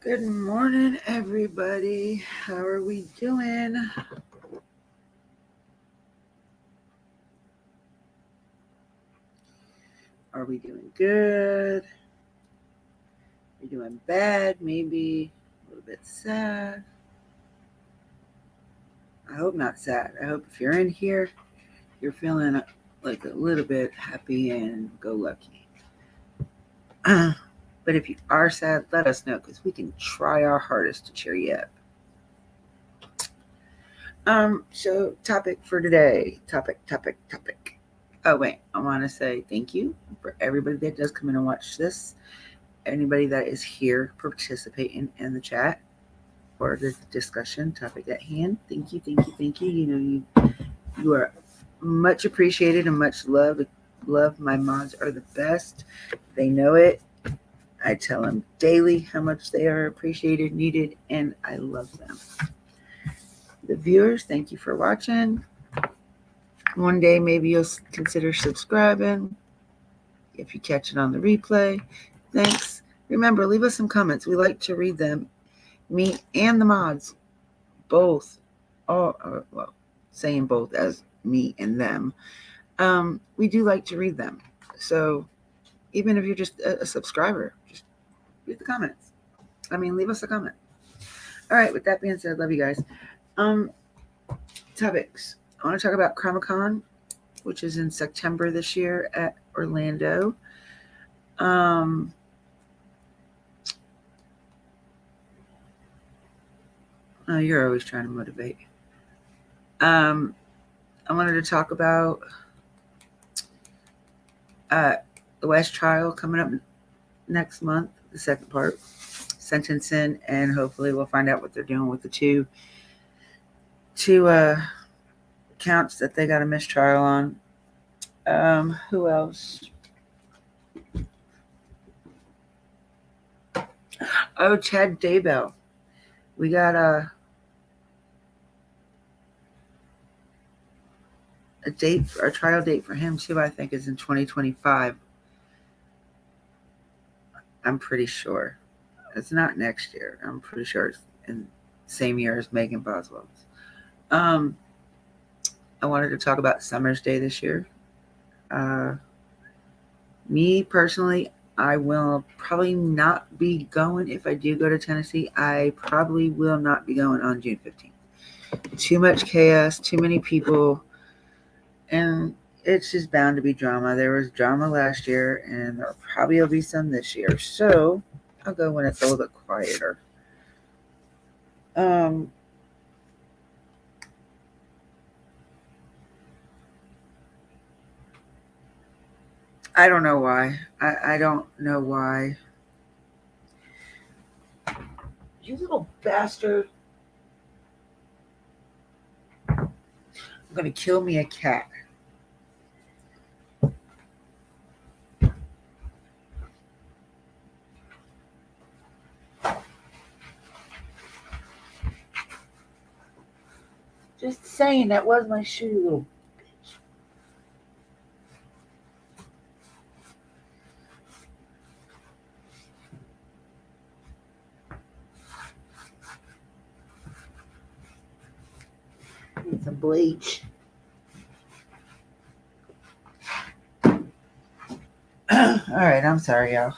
Good morning, everybody. How are we doing? Are we doing good? Are we doing bad? Maybe a little bit sad. I hope not sad. I hope if you're in here, you're feeling like a little bit happy and go lucky. But if you are sad, let us know because we can try our hardest to cheer you up. So topic for today. Topic. Oh wait, I want to say thank you for everybody that does come in and watch this. Anybody that is here participating in the chat or the discussion topic at hand. Thank you. You know you are much appreciated and much loved. Love, my mods are the best. They know it. I tell them daily how much they are appreciated, needed, and I love them. The viewers, thank you for watching. One day maybe you'll consider subscribing if you catch it on the replay. Thanks. Remember, leave us some comments. We like to read them. Me and the mods, both, saying both as me and them, we do like to read them. So even if you're just a subscriber, just read the comments. Leave us a comment. All right, with that being said, love you guys. Topics. I want to talk about CrimeCon, which is in September this year at Orlando. Oh, you're always trying to motivate. I wanted to talk about the West trial coming up next month, the second part, sentencing, and hopefully we'll find out what they're doing with the two counts that they got a mistrial on. Who else? Oh, Chad Daybell. We got a trial date for him too. I think is in 2025. I'm pretty sure it's not next year. I'm pretty sure it's in the same year as Megan Boswell's. I wanted to talk about Summer's Day this year. Me personally, I will probably not be going. If I do go to Tennessee, I probably will not be going on June 15th. Too much chaos, too many people, and it's just bound to be drama. There was drama last year, and there probably will be some this year. So I'll go when it's a little bit quieter. I don't know why. I don't know why. You little bastard. I'm going to kill me a cat. Just saying, that was my shoe, little bitch. Need some bleach. All right, I'm sorry, y'all.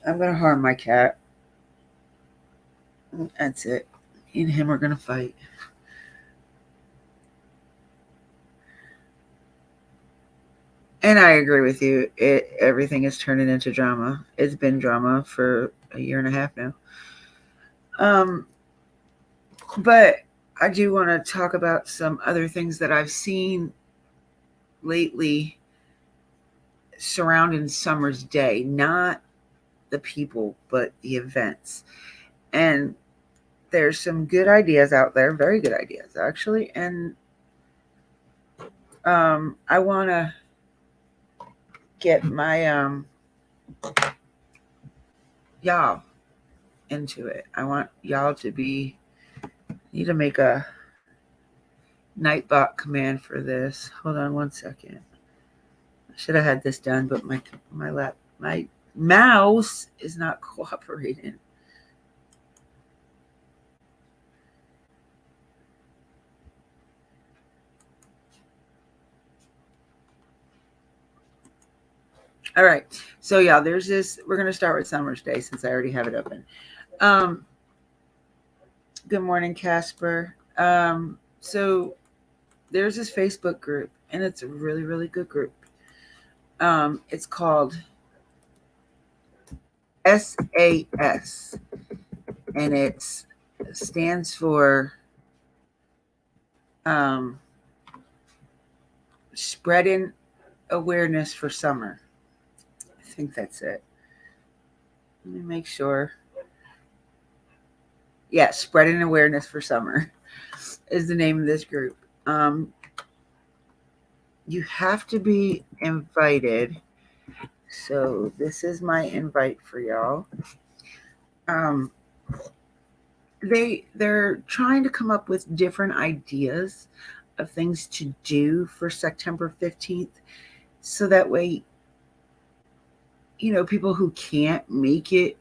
I'm going to harm my cat. That's it. Me and him are going to fight. And I agree with you. Everything is turning into drama. It's been drama for a year and a half now. But I do want to talk about some other things that I've seen lately surrounding Summer's Day. Not the people, but the events. And there's some good ideas out there. Very good ideas, actually. And I want to get my y'all into it. I want y'all to need to make a Nightbot command for this. Hold on one second. I should have had this done, but my mouse is not cooperating. All right. So yeah, there's this. We're gonna start with Summer's Day since I already have it open. Good morning, Casper. So there's this Facebook group, and it's a really, really good group. It's called SAS, and it stands for um, Spreading Awareness for Summer. I think that's it. Let me make sure. Yeah, Spreading Awareness for Summer is the name of this group. You have to be invited. So this is my invite for y'all. Um, they're trying to come up with different ideas of things to do for September 15th, so that way, people who can't make it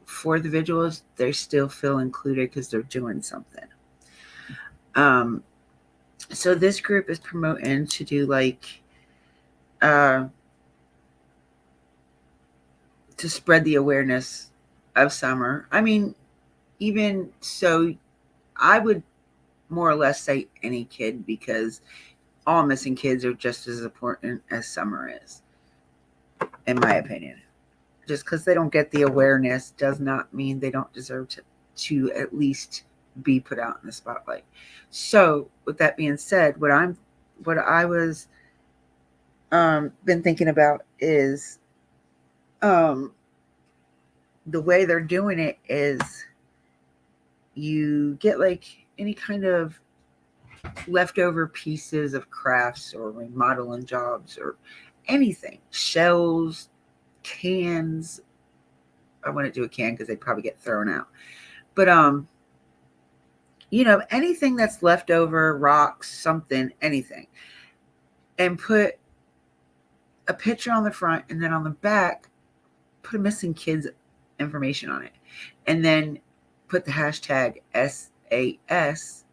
for the vigils, they still feel included because they're doing something. So this group is promoting to do uh, to spread the awareness of summer. I mean, even so, I would more or less say any kid, because all missing kids are just as important as summer is, in my opinion. Just because they don't get the awareness does not mean they don't deserve to at least be put out in the spotlight. So with that being said, what I was been thinking about is the way they're doing it is you get any kind of leftover pieces of crafts or remodeling jobs or anything, shells, cans. I wouldn't do a can because they'd probably get thrown out. But anything that's left over, rocks, something, anything, and put a picture on the front, and then on the back, put a missing kids information on it, and then put the hashtag SAS.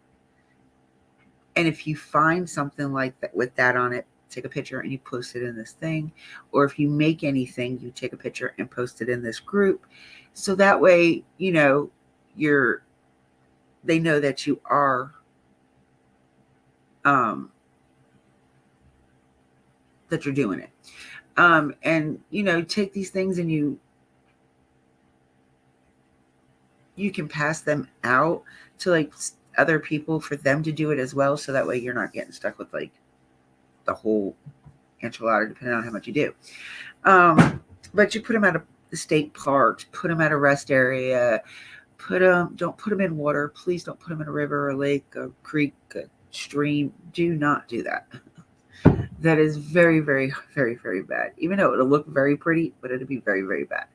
And if you find something like that with that on it, take a picture and you post it in this thing. Or if you make anything, you take a picture and post it in this group. So that way, they know that you are that you're doing it. And take these things and you can pass them out to other people for them to do it as well, so that way you're not getting stuck with the whole enchilada, depending on how much you do. But you put them at the state parks, put them at a rest area, don't put them in water. Please don't put them in a river, a lake, a creek, a stream. Do not do that. That is very, very, very, very bad. Even though it'll look very pretty, but it'll be very, very bad.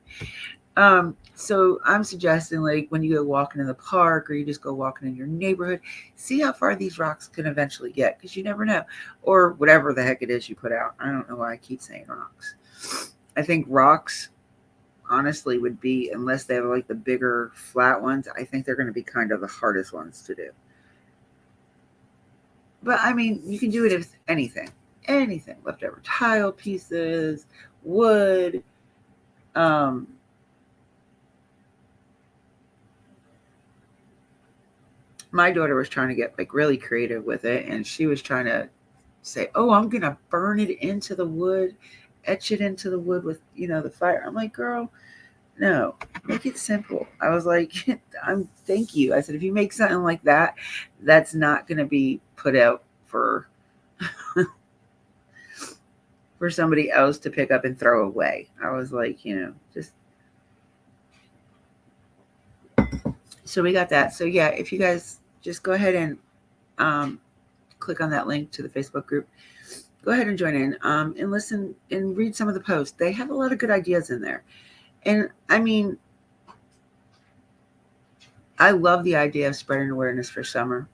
So I'm suggesting when you go walking in the park, or you just go walking in your neighborhood, see how far these rocks can eventually get, because you never know. Or whatever the heck it is you put out. I don't know why I keep saying rocks. I think rocks, honestly, would be, unless they have the bigger flat ones, I think they're going to be kind of the hardest ones to do. But I mean, you can do it with anything, leftover tile pieces, wood, my daughter was trying to get really creative with it, and she was trying to say, "Oh, I'm gonna burn it into the wood, etch it into the wood with the fire." I'm like, "Girl, no, make it simple." I was like, thank you. I said, if you make something like that, that's not gonna be put out for for somebody else to pick up and throw away. I was like, just. So we got that. So yeah, if you guys just go ahead and click on that link to the Facebook group, go ahead and join in and listen and read some of the posts. They have a lot of good ideas in there. And I mean, I love the idea of spreading awareness for summer.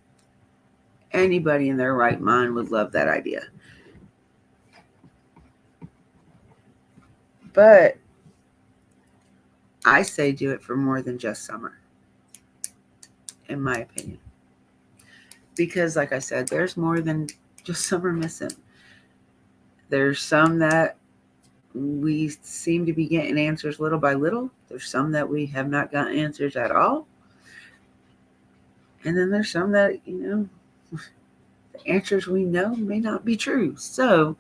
Anybody in their right mind would love that idea. But I say do it for more than just summer, in my opinion. Because like I said, there's more than just summer missing. There's some that we seem to be getting answers little by little. There's some that we have not gotten answers at all. And then there's some that, the answers we know may not be true. So,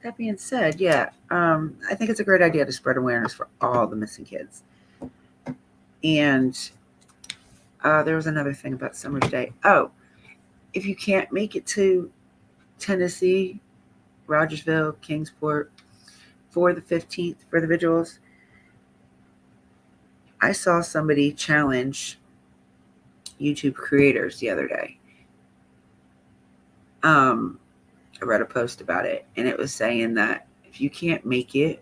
that being said, yeah, I think it's a great idea to spread awareness for all the missing kids. And there was another thing about Summer's Day. Oh, if you can't make it to Tennessee, Rogersville, Kingsport for the 15th, for the vigils, I saw somebody challenge YouTube creators the other day. I read a post about it, and it was saying that if you can't make it,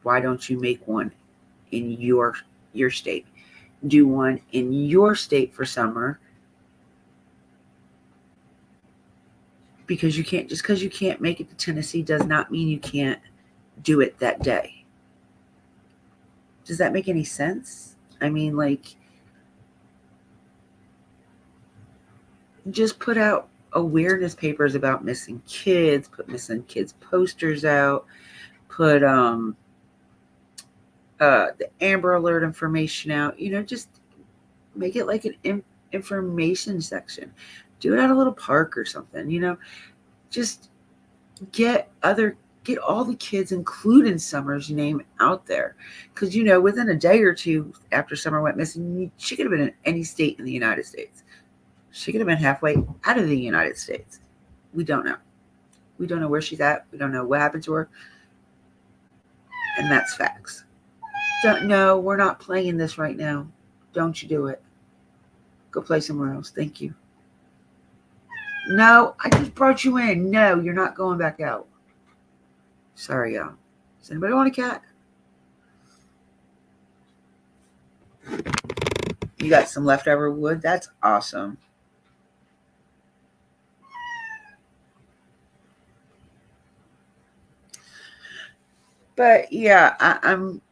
why don't you make one in your state? Do one in your state for summer, because you can't, just because you can't make it to Tennessee does not mean you can't do it that day. Does that make any sense? I mean, like, just put out awareness papers about missing kids, put missing kids posters out, put the Amber Alert information out, just make it like an information section. Do it at a little park or something, just get all the kids, including Summer's name, out there. Because, within a day or two after Summer went missing, she could have been in any state in the United States. She could have been halfway out of the United States. We don't know. We don't know where she's at. We don't know what happened to her. And that's facts. Don't know. We're not playing this right now. Don't you do it. Go play somewhere else. Thank you. No, I just brought you in. No, you're not going back out. Sorry, y'all. Does anybody want a cat? You got some leftover wood? That's awesome. But yeah, I'm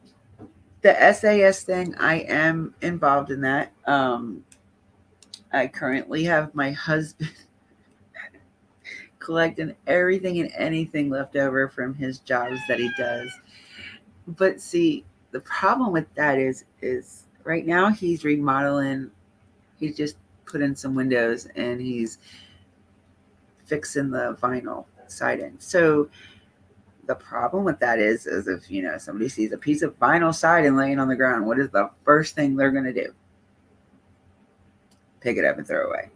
the SAS thing. I am involved in that. I currently have my husband collecting everything and anything left over from his jobs that he does. But see, the problem with that is right now he's remodeling. He's just put in some windows and he's fixing the vinyl siding. So the problem with that is if somebody sees a piece of vinyl siding laying on the ground, what is the first thing they're going to do? Pick it up and throw it away.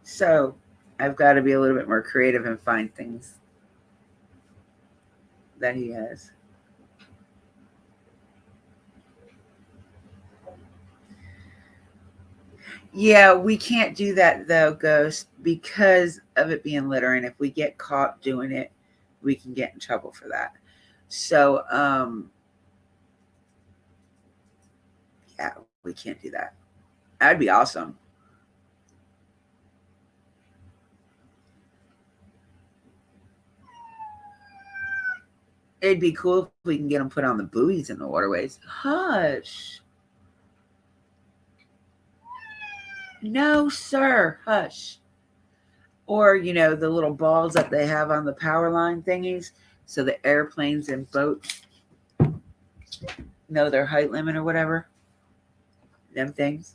So I've got to be a little bit more creative and find things that he has. Yeah, we can't do that though, Ghost, because of it being littering. If we get caught doing it, we can get in trouble for that. So, yeah, we can't do that. That'd be awesome. It'd be cool if we can get them put on the buoys in the waterways. Hush. No, sir. Hush. Or, the little balls that they have on the power line thingies. So the airplanes and boats know their height limit or whatever. Them things.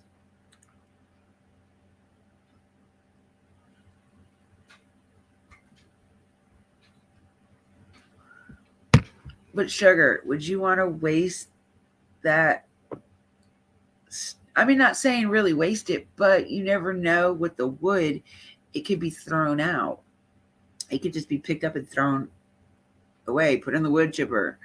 But Sugar, would you want to waste that? I mean, not saying really waste it, but you never know with the wood. It could be thrown out. It could just be picked up and thrown away, put in the wood chipper.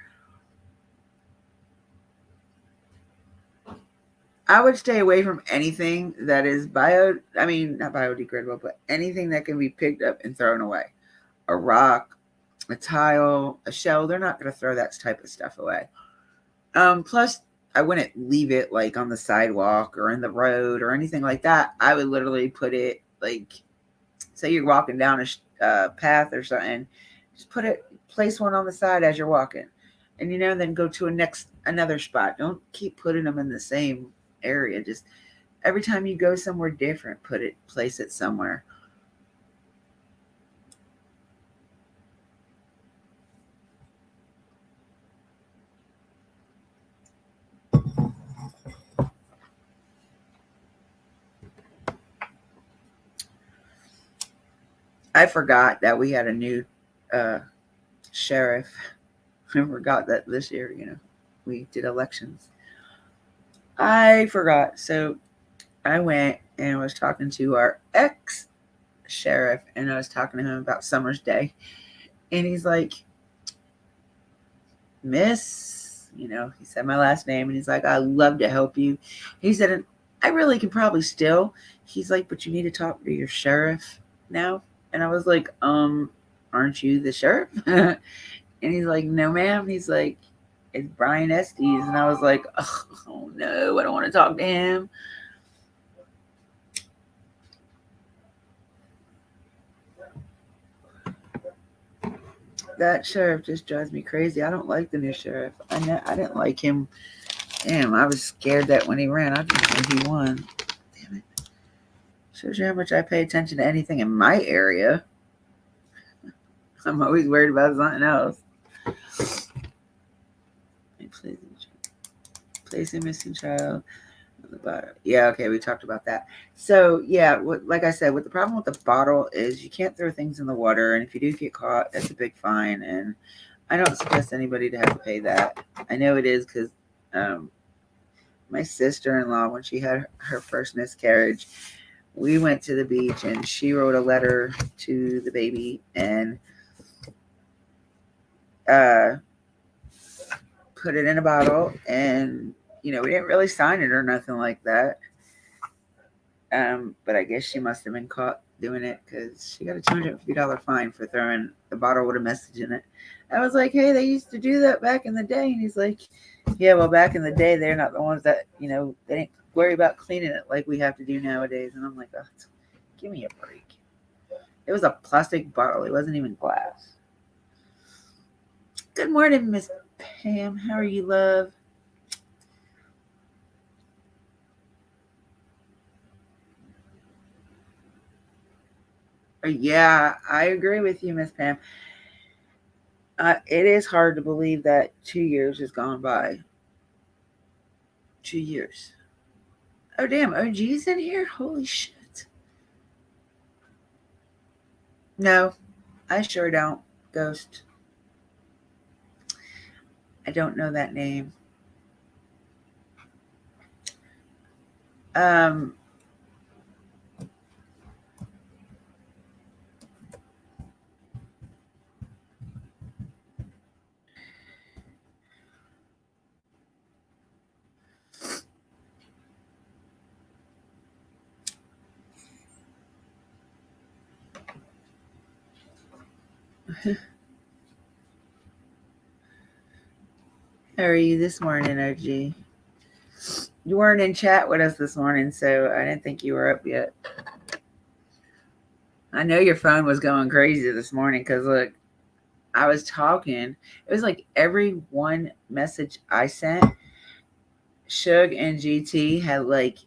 I would stay away from anything that is not biodegradable, but anything that can be picked up and thrown away. A rock, a tile, a shell, they're not going to throw that type of stuff away. Plus, I wouldn't leave it like on the sidewalk or in the road or anything like that. I would literally put it like, say you're walking down a path or something, just place one on the side as you're walking, and then go to another spot. Don't keep putting them in the same area. Just every time you go somewhere different, place it somewhere. I forgot that we had a new sheriff. I forgot that this year, we did elections. I forgot. So I went and was talking to our ex sheriff, and I was talking to him about Summer's Day. And he's like, Miss, he said my last name, and he's like, I love to help you. He said, and I really can probably still. He's like, but you need to talk to your sheriff now. And I was like, aren't you the sheriff? And he's like, no, ma'am. He's like, it's Brian Estes. And I was like, oh no, I don't want to talk to him. That sheriff just drives me crazy. I don't like the new sheriff. I didn't like him. Damn, I was scared that when he ran, I didn't think he won. Damn it. Shows you how much I pay attention to anything in my area. I'm always worried about something else. Place a missing child on the bottom. Yeah, okay, we talked about that. So, yeah, like I said, what the problem with the bottle is you can't throw things in the water, and if you do get caught, that's a big fine, and I don't suggest anybody to have to pay that. I know it is because my sister-in-law, when she had her first miscarriage, we went to the beach, and she wrote a letter to the baby and put it in a bottle, and we didn't really sign it or nothing like that. But I guess she must have been caught doing it because she got a $250 fine for throwing the bottle with a message in it. I was like, hey, they used to do that back in the day. And he's like, yeah, well, back in the day, they're not the ones that, they didn't worry about cleaning it like we have to do nowadays. And I'm like, oh, give me a break. It was a plastic bottle. It wasn't even glass. Good morning, Miss Pam. How are you, love? Yeah, I agree with you, Miss Pam. It is hard to believe that 2 years has gone by. 2 years. Oh, damn. OG's in here? Holy shit. No, I sure don't. Ghost. I don't know that name. Um, how are you this morning, OG? You weren't in chat with us this morning, so I didn't think you were up yet. I know your phone was going crazy this morning because, look, I was talking. It was like every one message I sent, Shug and GT had like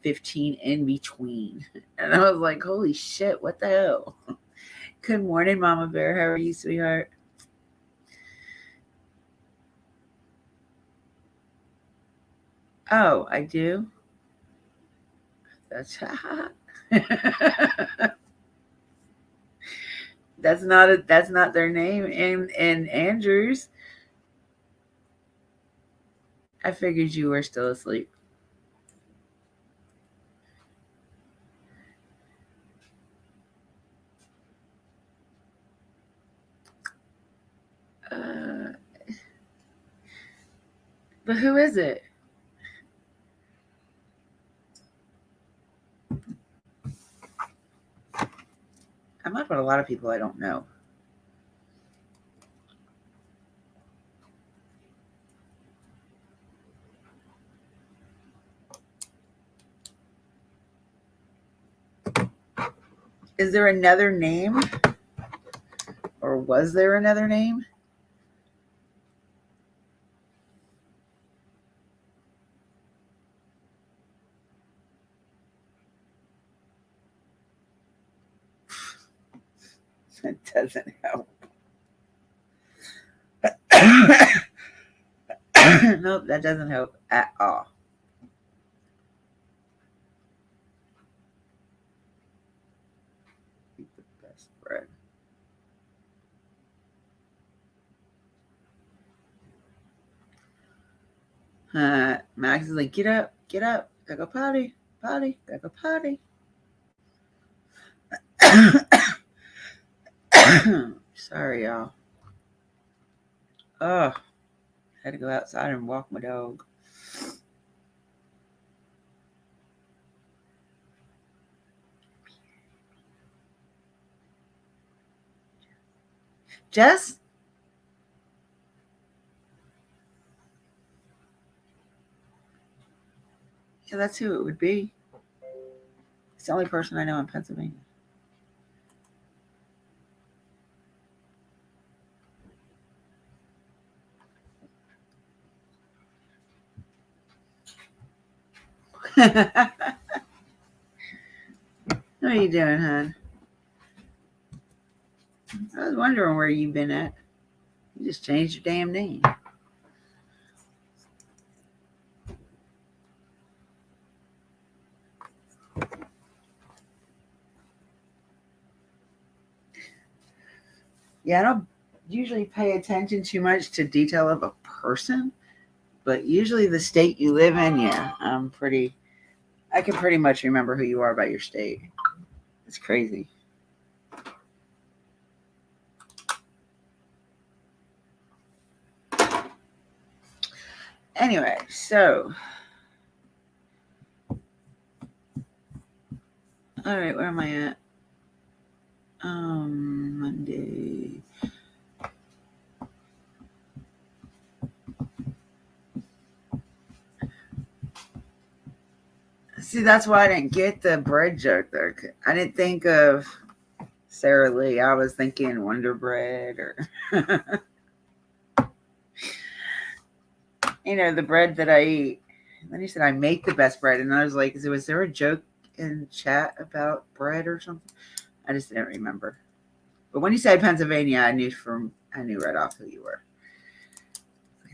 15 in between. And I was like, holy shit, what the hell? Good morning, Mama Bear. How are you, sweetheart? Oh, I do? That's that's not their name in Andrews. I figured you were still asleep. Uh, but who is it? I'm up with a lot of people I don't know. Is there another name? Or was there another name? That doesn't help. Nope, that doesn't help at all. Bread. Max is like, get up, gotta go potty, gotta go potty. Sorry, y'all. Oh, had to go outside and walk my dog. Jess? Yeah, that's who it would be. It's the only person I know in Pennsylvania. What are you doing, hon? I was wondering where you've been at. You just changed your damn name. Yeah, I don't usually pay attention too much to detail of a person, but usually the state you live in, yeah, I can pretty much remember who you are by your state. It's crazy. Anyway, so all right, where am I at? Monday. See, that's why I didn't get the bread joke there. I didn't think of Sarah Lee. I was thinking Wonder Bread or the bread that I eat. And then he said I make the best bread, and I was like, was there a joke in chat about bread or something? I just didn't remember. But when you said Pennsylvania, I knew right off who you were.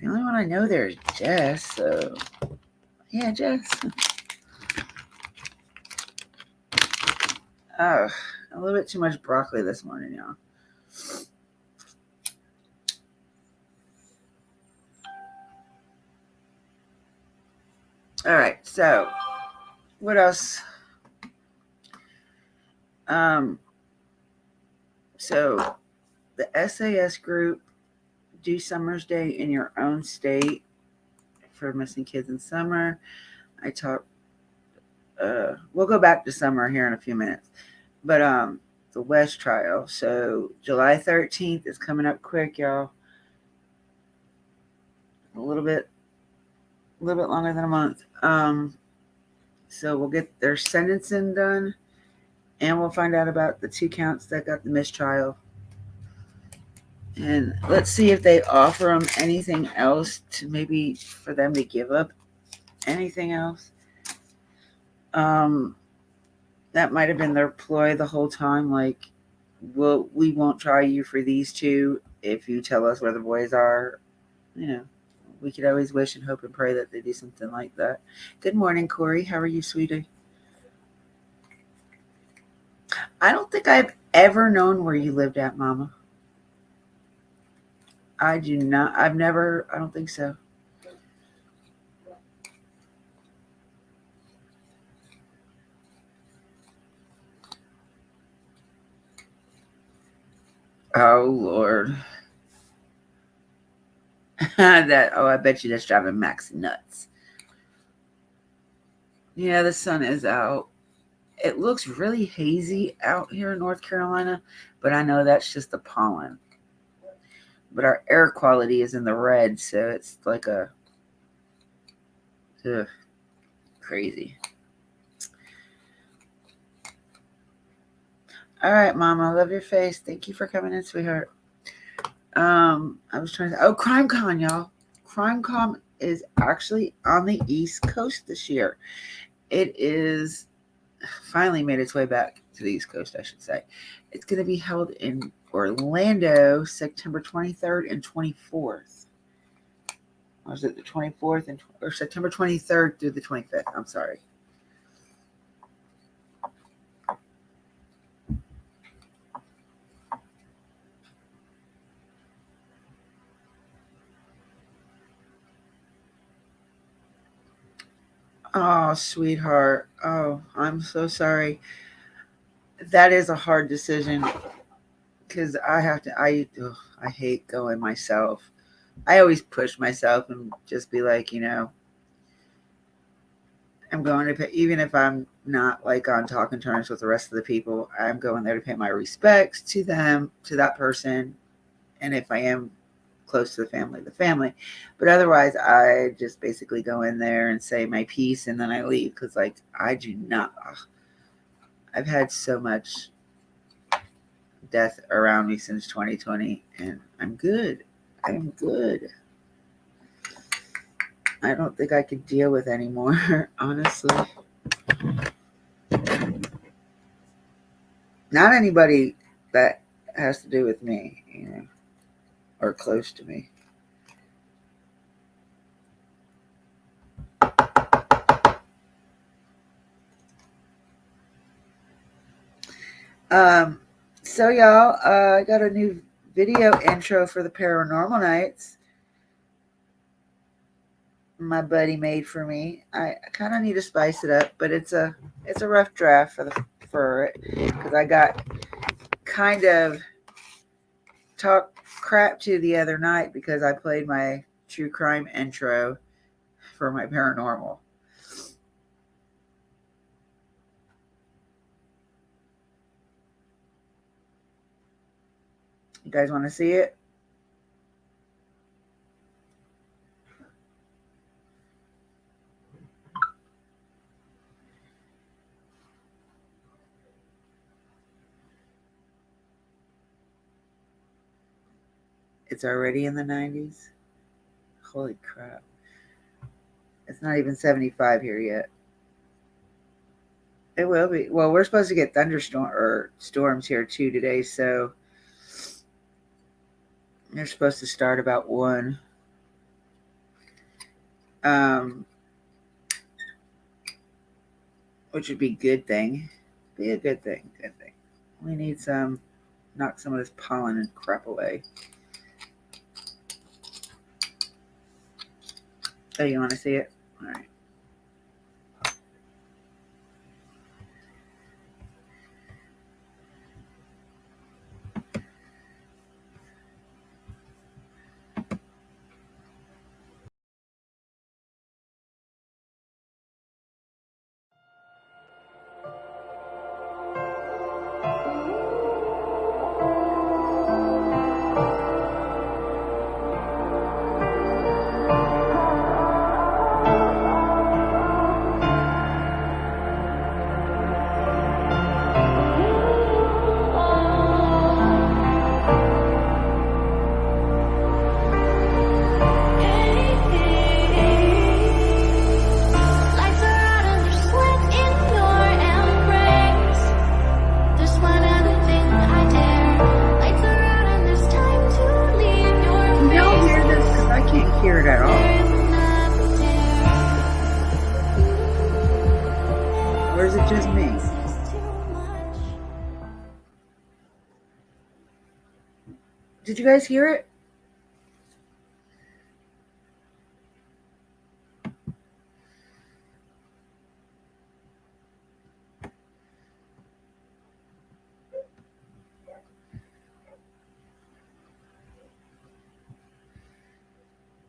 The only one I know there is Jess. So yeah, Jess. Oh, a little bit too much broccoli this morning, y'all. All right, so what else? So the SAS group, do Summer's Day in your own state for missing kids in summer. I talked. We'll go back to summer here in a few minutes, but the West trial. So July 13th is coming up quick, y'all. A little bit longer than a month. So we'll get their sentencing done, and we'll find out about the 2 counts that got the mistrial. And let's see if they offer them anything else to maybe for them to give up anything else. That might have been their ploy the whole time. Like, we won't try you for these 2 if you tell us where the boys are. We could always wish and hope and pray that they do something like that. Good morning, Corey. How are you, sweetie? I don't think I've ever known where you lived at, Mama. I do not. I don't think so. Oh, Lord. I bet you that's driving Max nuts. Yeah, the sun is out. It looks really hazy out here in North Carolina, but I know that's just the pollen. But our air quality is in the red, so it's like crazy. All right, Mama, I love your face. Thank you for coming in, sweetheart. I was trying to. Oh, CrimeCon, y'all. CrimeCon is actually on the East Coast this year. It is finally made its way back to the East Coast, I should say. It's going to be held in Orlando, September 23rd and 24th. Or is it the 24th or September 23rd through the 25th? I'm sorry. Oh, sweetheart. Oh, I'm so sorry. That is a hard decision because I have to. I hate going myself. I always push myself and just be like, I'm going to pay, even if I'm not like on talking terms with the rest of the people, I'm going there to pay my respects to them, to that person. And if I am close to the family. But otherwise, I just basically go in there and say my piece and then I leave because, like, I do not. I've had so much death around me since 2020, and I'm good. I'm good. I don't think I could deal with anymore, honestly. Not anybody that has to do with me, or close to me. So y'all, I got a new video intro for the Paranormal Nights. My buddy made for me. I kind of need to spice it up, but it's a rough draft for it because I got kind of talked crap to the other night because I played my true crime intro for my paranormal. You guys want to see it? It's already in the 90s. Holy crap. It's not even 75 here yet. It will be. Well, we're supposed to get storms here too today, so they're supposed to start about 1. Which would be a good thing. Be a good thing. Good thing. We need knock some of this pollen and crap away. Oh, you want to see it? All right. Hear it at all. Or is it just me? Did you guys hear it?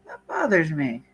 That bothers me.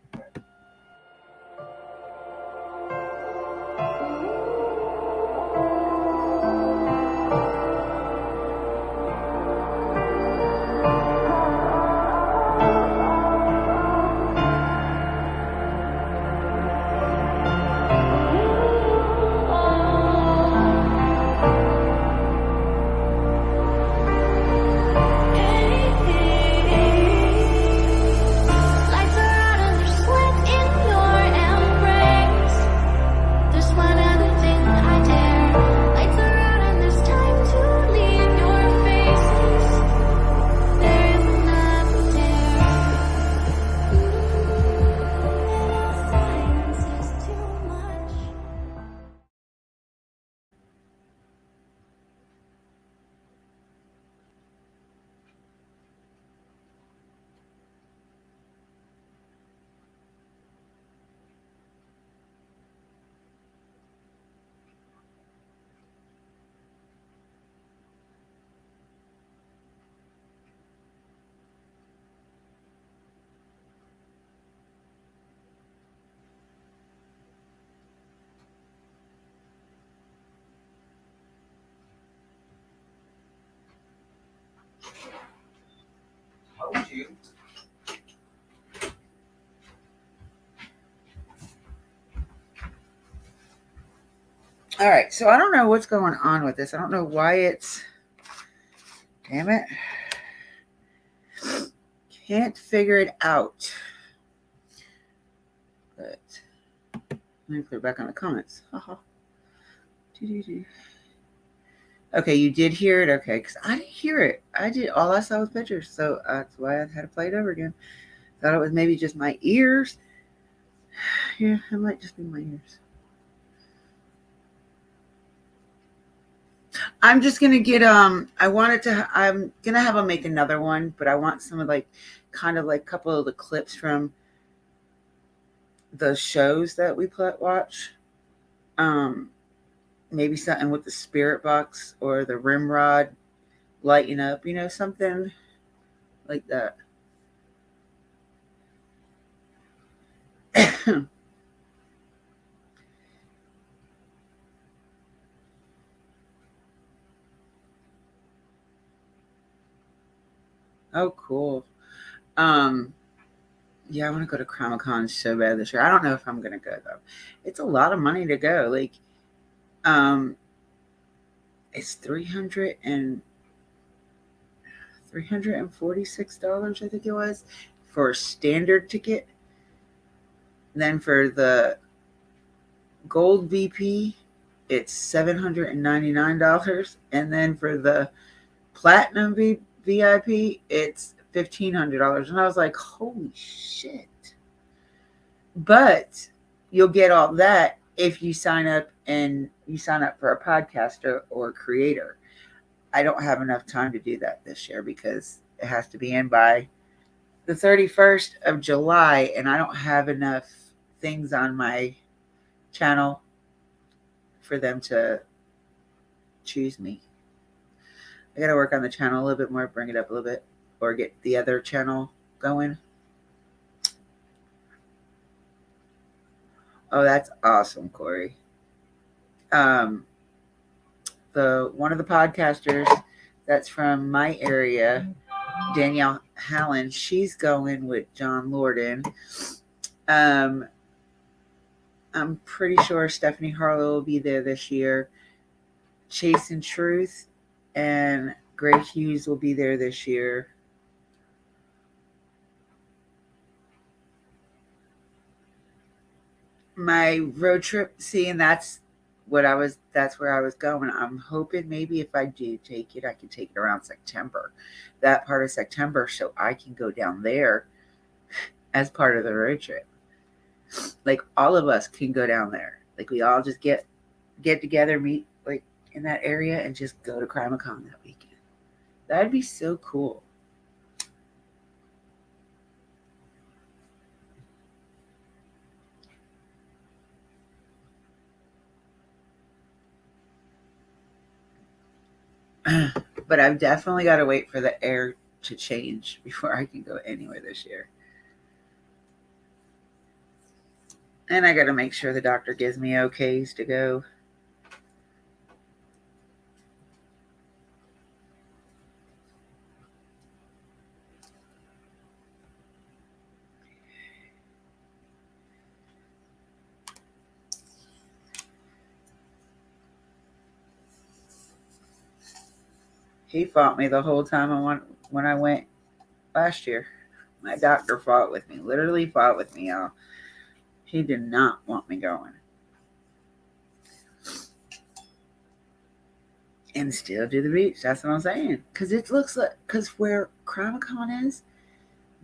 All right, so I don't know what's going on with this. I don't know why it's... Damn it. Can't figure it out. But let me put it back on the comments. Okay, you did hear it? Okay, because I didn't hear it. All I saw was pictures, so that's why I had to play it over again. Thought it was maybe just my ears. Yeah, it might just be my ears. I'm just gonna get I'm gonna have them make another one, but I want some of kind of a couple of the clips from the shows that we watch. Maybe something with the spirit box or the rim rod lighting up, something like that. Oh, cool. Yeah, I want to go to CrimeCon so bad this year. I don't know if I'm gonna go though. It's a lot of money to go. It's $346, I think it was, for a standard ticket. Then for the gold VP, it's $799, and then for the platinum VIP, it's $1,500. And I was like, holy shit. But you'll get all that if you sign up for a podcaster or a creator. I don't have enough time to do that this year because it has to be in by the 31st of July, and I don't have enough things on my channel for them to choose me. I got to work on the channel a little bit more, bring it up a little bit, or get the other channel going. Oh, that's awesome, Corey. One of the podcasters that's from my area, Danielle Hallen, she's going with John Lorden. I'm pretty sure Stephanie Harlow will be there this year. Chasing Truth and Gray Hughes will be there this year. My road trip, and that's where I was going. I'm hoping maybe if I do take it, I can take it around September, that part of September, so I can go down there as part of the road trip. Like all of us can go down there. Like we all just get together, meet in that area, and just go to CrimeCon that weekend. That'd be so cool. But I've definitely got to wait for the air to change before I can go anywhere this year. And I got to make sure the doctor gives me okays to go. He fought me the whole time when I went last year. My doctor fought with me, literally fought with me, y'all. He did not want me going. And still do the beach. That's what I'm saying. Because it looks like, where CrimeCon is,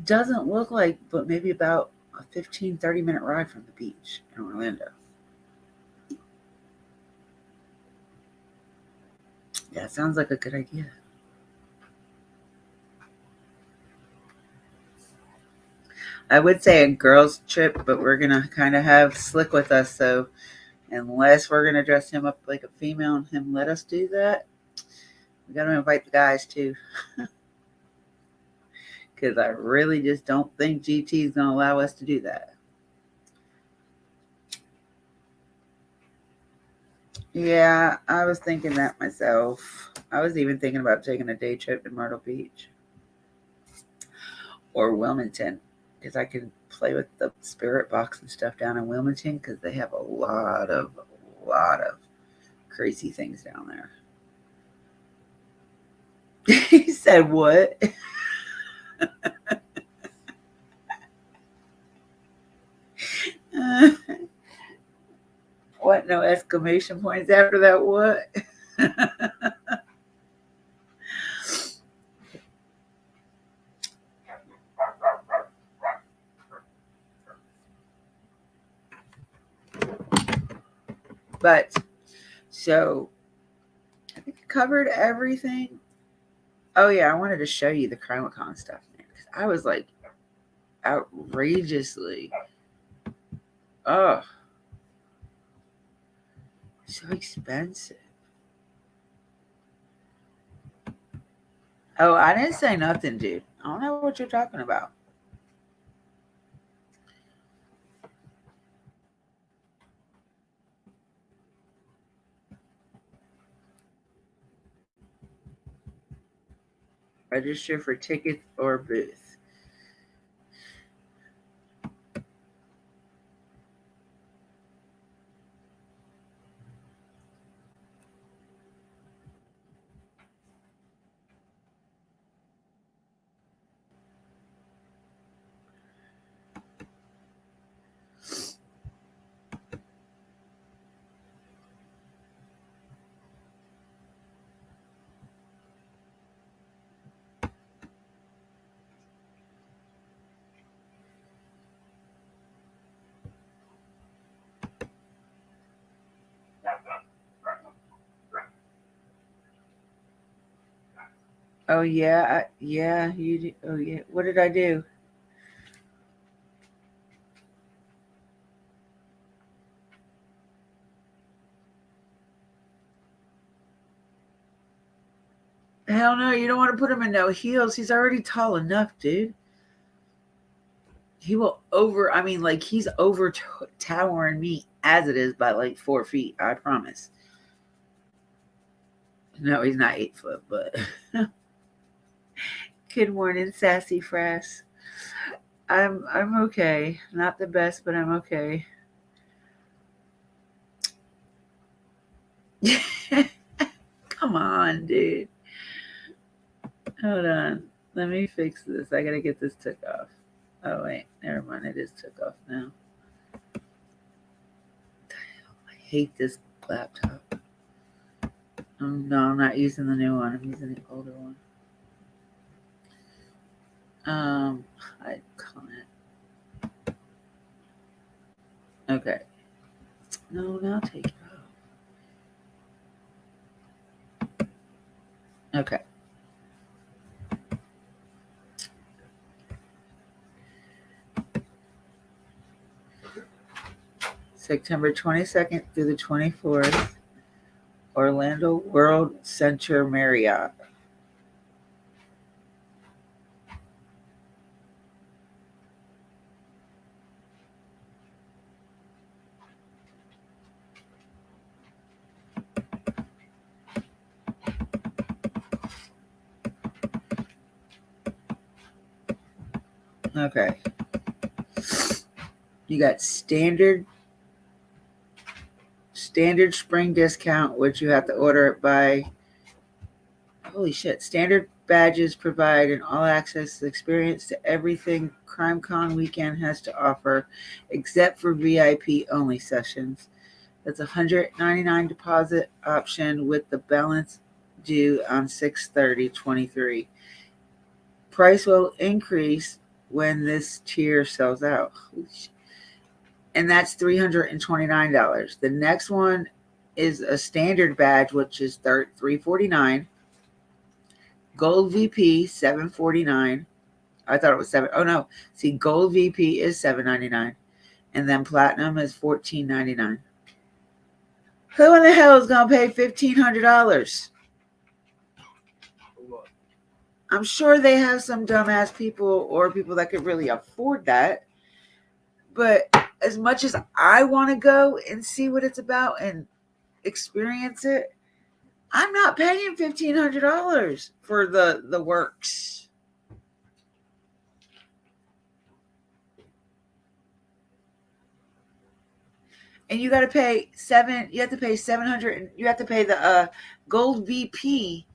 doesn't look like, but maybe about a 15-30 minute ride from the beach in Orlando. Yeah, it sounds like a good idea. I would say a girls' trip, but we're going to kind of have Slick with us. So unless we're going to dress him up like a female and him let us do that, we got to invite the guys too. Because I really just don't think GT is going to allow us to do that. Yeah, I was thinking that myself. I was even thinking about taking a day trip to Myrtle Beach. or Wilmington, because I can play with the spirit box and stuff down in Wilmington because they have a lot of crazy things down there. He said, "What?" What? No exclamation points after that? What? But so I think I covered everything. Oh yeah, I wanted to show you the CrimeCon stuff, man, because I was like outrageously, oh, so expensive. Oh, I didn't say nothing, dude. I don't know what you're talking about. Register for tickets or booth. Oh yeah, yeah. You. Oh yeah. What did I do? Hell no, you don't want to put him in no heels. He's already tall enough, dude. He will over, I mean, like, he's over towering me as it is by like 4 feet, I promise. No, he's not 8 foot, but good morning, sassy frass. I'm okay. Not the best, but I'm okay. Come on, dude. Hold on. Let me fix this. I gotta get this took off. Oh wait, never mind. It is took off now. I hate this laptop. Oh, no, I'm not using the new one. I'm using the older one. Hide comment. Okay. No, now take it off. Okay. September 22nd through the 24th, Orlando World Center Marriott. Okay. You got standard spring discount, which you have to order it by. Holy shit. Standard badges provide an all access experience to everything CrimeCon weekend has to offer, except for VIP only sessions. That's $199 deposit option with the balance due on 6/30/23. Price will increase when this tier sells out. And that's $329. The next one is a standard badge, which is $349. Gold VP $749. I thought it was $7. Oh no. See, gold VP is $799. And then platinum is $14.99. Who in the hell is gonna pay $1,500? I'm sure they have some dumbass people or people that could really afford that. But as much as I want to go and see what it's about and experience it, I'm not paying $1,500 for the works. and you got to pay you have to pay 700, you have to pay the gold VP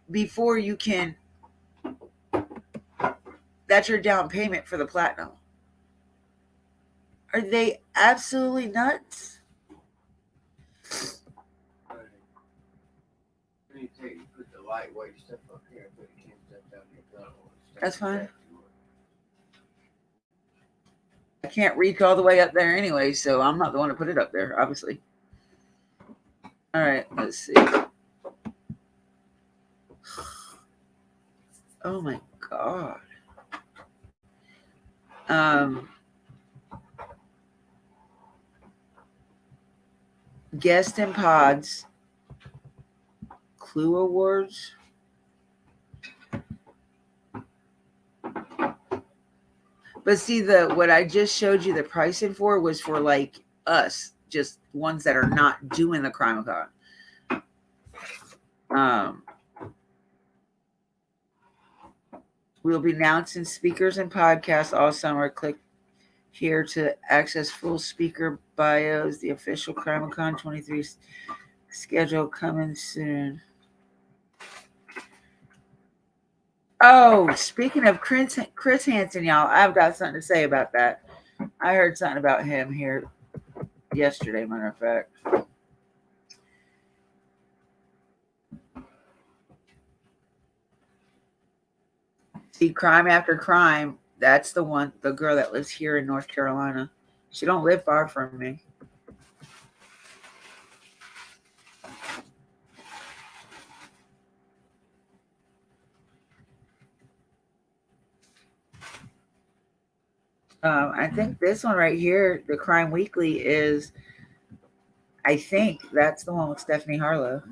before you can, that's your down payment for the platinum. Are they absolutely nuts? Put the lightweight stuff up here, but you can't stuff down your gun. That's fine. I can't reach all the way up there anyway, so I'm not the one to put it up there, obviously. All right, let's see. Oh my God. Guest and Pods Clue Awards. But see, what I just showed you the pricing for was for like us, just ones that are not doing the CrimeCon. We'll be announcing speakers and podcasts all summer. Click here to access full speaker bios. The official CrimeCon2023 schedule coming soon. Oh, speaking of Chris Hansen, y'all, I've got something to say about that. I heard something about him here yesterday, matter of fact. See, Crime After Crime, that's the girl that lives here in North Carolina. She don't live far from me. I think this one right here, the Crime Weekly, is, I think that's the one with Stephanie Harlow.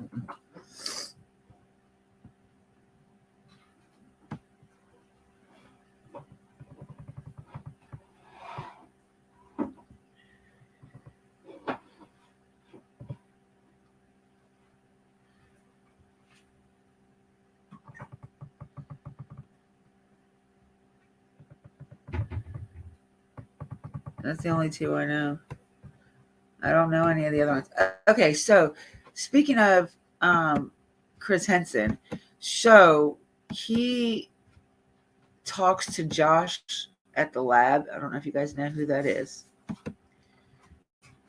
That's the only two I know. I don't know any of the other ones. Okay, so speaking of Chris Henson, so he talks to Josh at the lab. I don't know if you guys know who that is.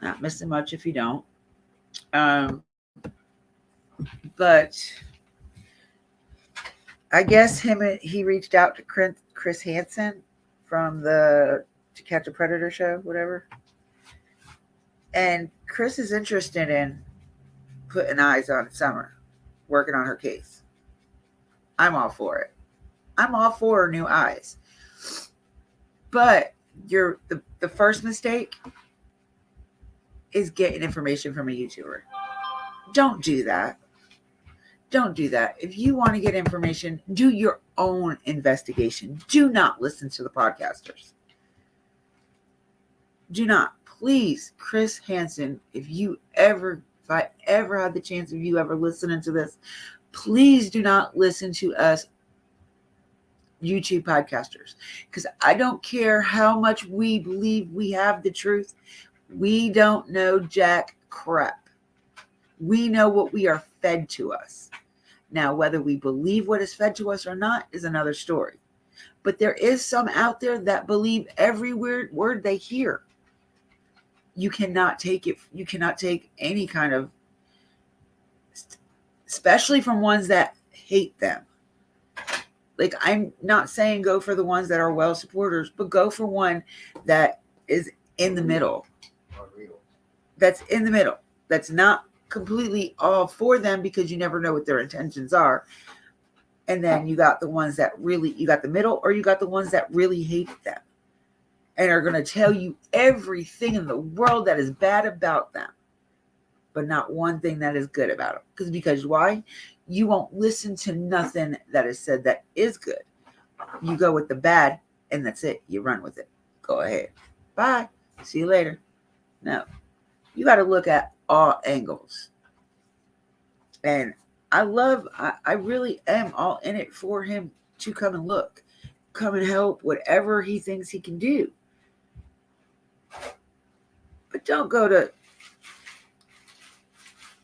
Not missing much if you don't. But I guess he reached out to Chris Hansen from the To Catch a Predator show, whatever. And Chris is interested in putting eyes on Summer, working on her case. I'm all for it. I'm all for new eyes. But the first mistake is getting information from a YouTuber. Don't do that. Don't do that. If you want to get information, do your own investigation. Do not listen to the podcasters. Do not. Please, Chris Hansen, if I ever had the chance of you ever listening to this, please do not listen to us YouTube podcasters, because I don't care how much we believe we have the truth. We don't know jack crap. We know what we are fed to us. Now, whether we believe what is fed to us or not is another story. But there is some out there that believe every weird word they hear. You cannot take it. You cannot take any kind of, especially from ones that hate them. Like, I'm not saying go for the ones that are well supporters, but go for one that is in the middle. That's in the middle. That's not completely all for them, because you never know what their intentions are. And then you got the ones that really, you got the middle, or you got the ones that really hate them and are going to tell you everything in the world that is bad about them, but not one thing that is good about them. Because why? You won't listen to nothing that is said that is good. You go with the bad, and that's it. You run with it. Go ahead. Bye. See you later. No. You got to look at all angles. And I really am all in it for him to come and look, come and help, whatever he thinks he can do. But don't go to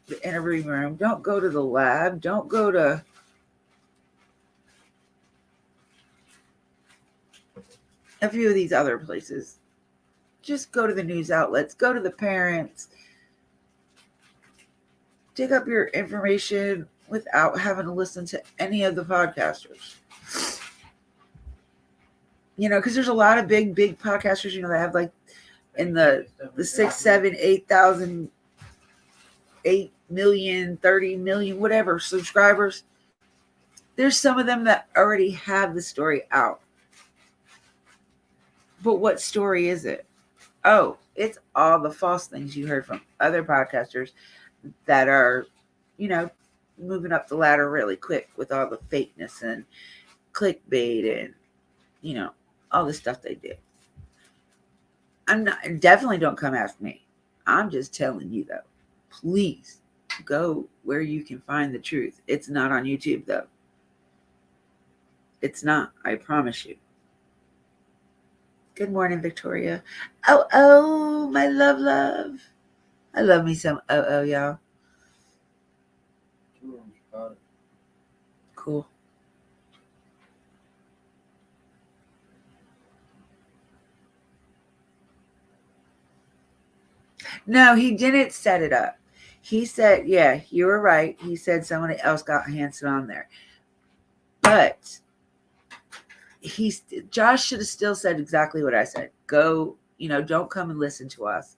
the interview room. Don't go to the lab. Don't go to a few of these other places. Just go to the news outlets. Go to the parents. Dig up your information without having to listen to any of the podcasters. Because there's a lot of big podcasters, that have like in the 6, 7, 8,000, 8 million, 30 million, whatever subscribers. There's some of them that already have the story out. But what story is it? Oh, it's all the false things you heard from other podcasters that are, moving up the ladder really quick with all the fakeness and clickbait and, all the stuff they do. Definitely don't come after me. I'm just telling you though, please go where you can find the truth. It's not on YouTube though. It's not, I promise you. Good morning, Victoria. Oh, my love. I love me some y'all. Cool. No, he didn't set it up. He said, yeah, you were right. He said somebody else got Hanson on there. But Josh should have still said exactly what I said. Go, don't come and listen to us.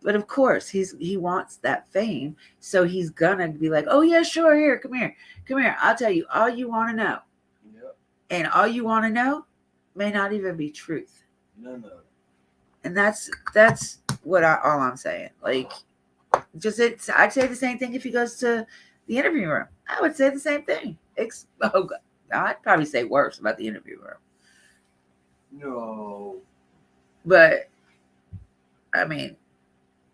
But of course, he wants that fame. So he's gonna be like, oh yeah, sure, here, come here. I'll tell you all you want to know. Yep. And all you want to know may not even be truth. No. And that's what all I'm saying. Like, I'd say the same thing if he goes to the interview room. I would say the same thing. I'd probably say worse about the interview room. No. But, I mean,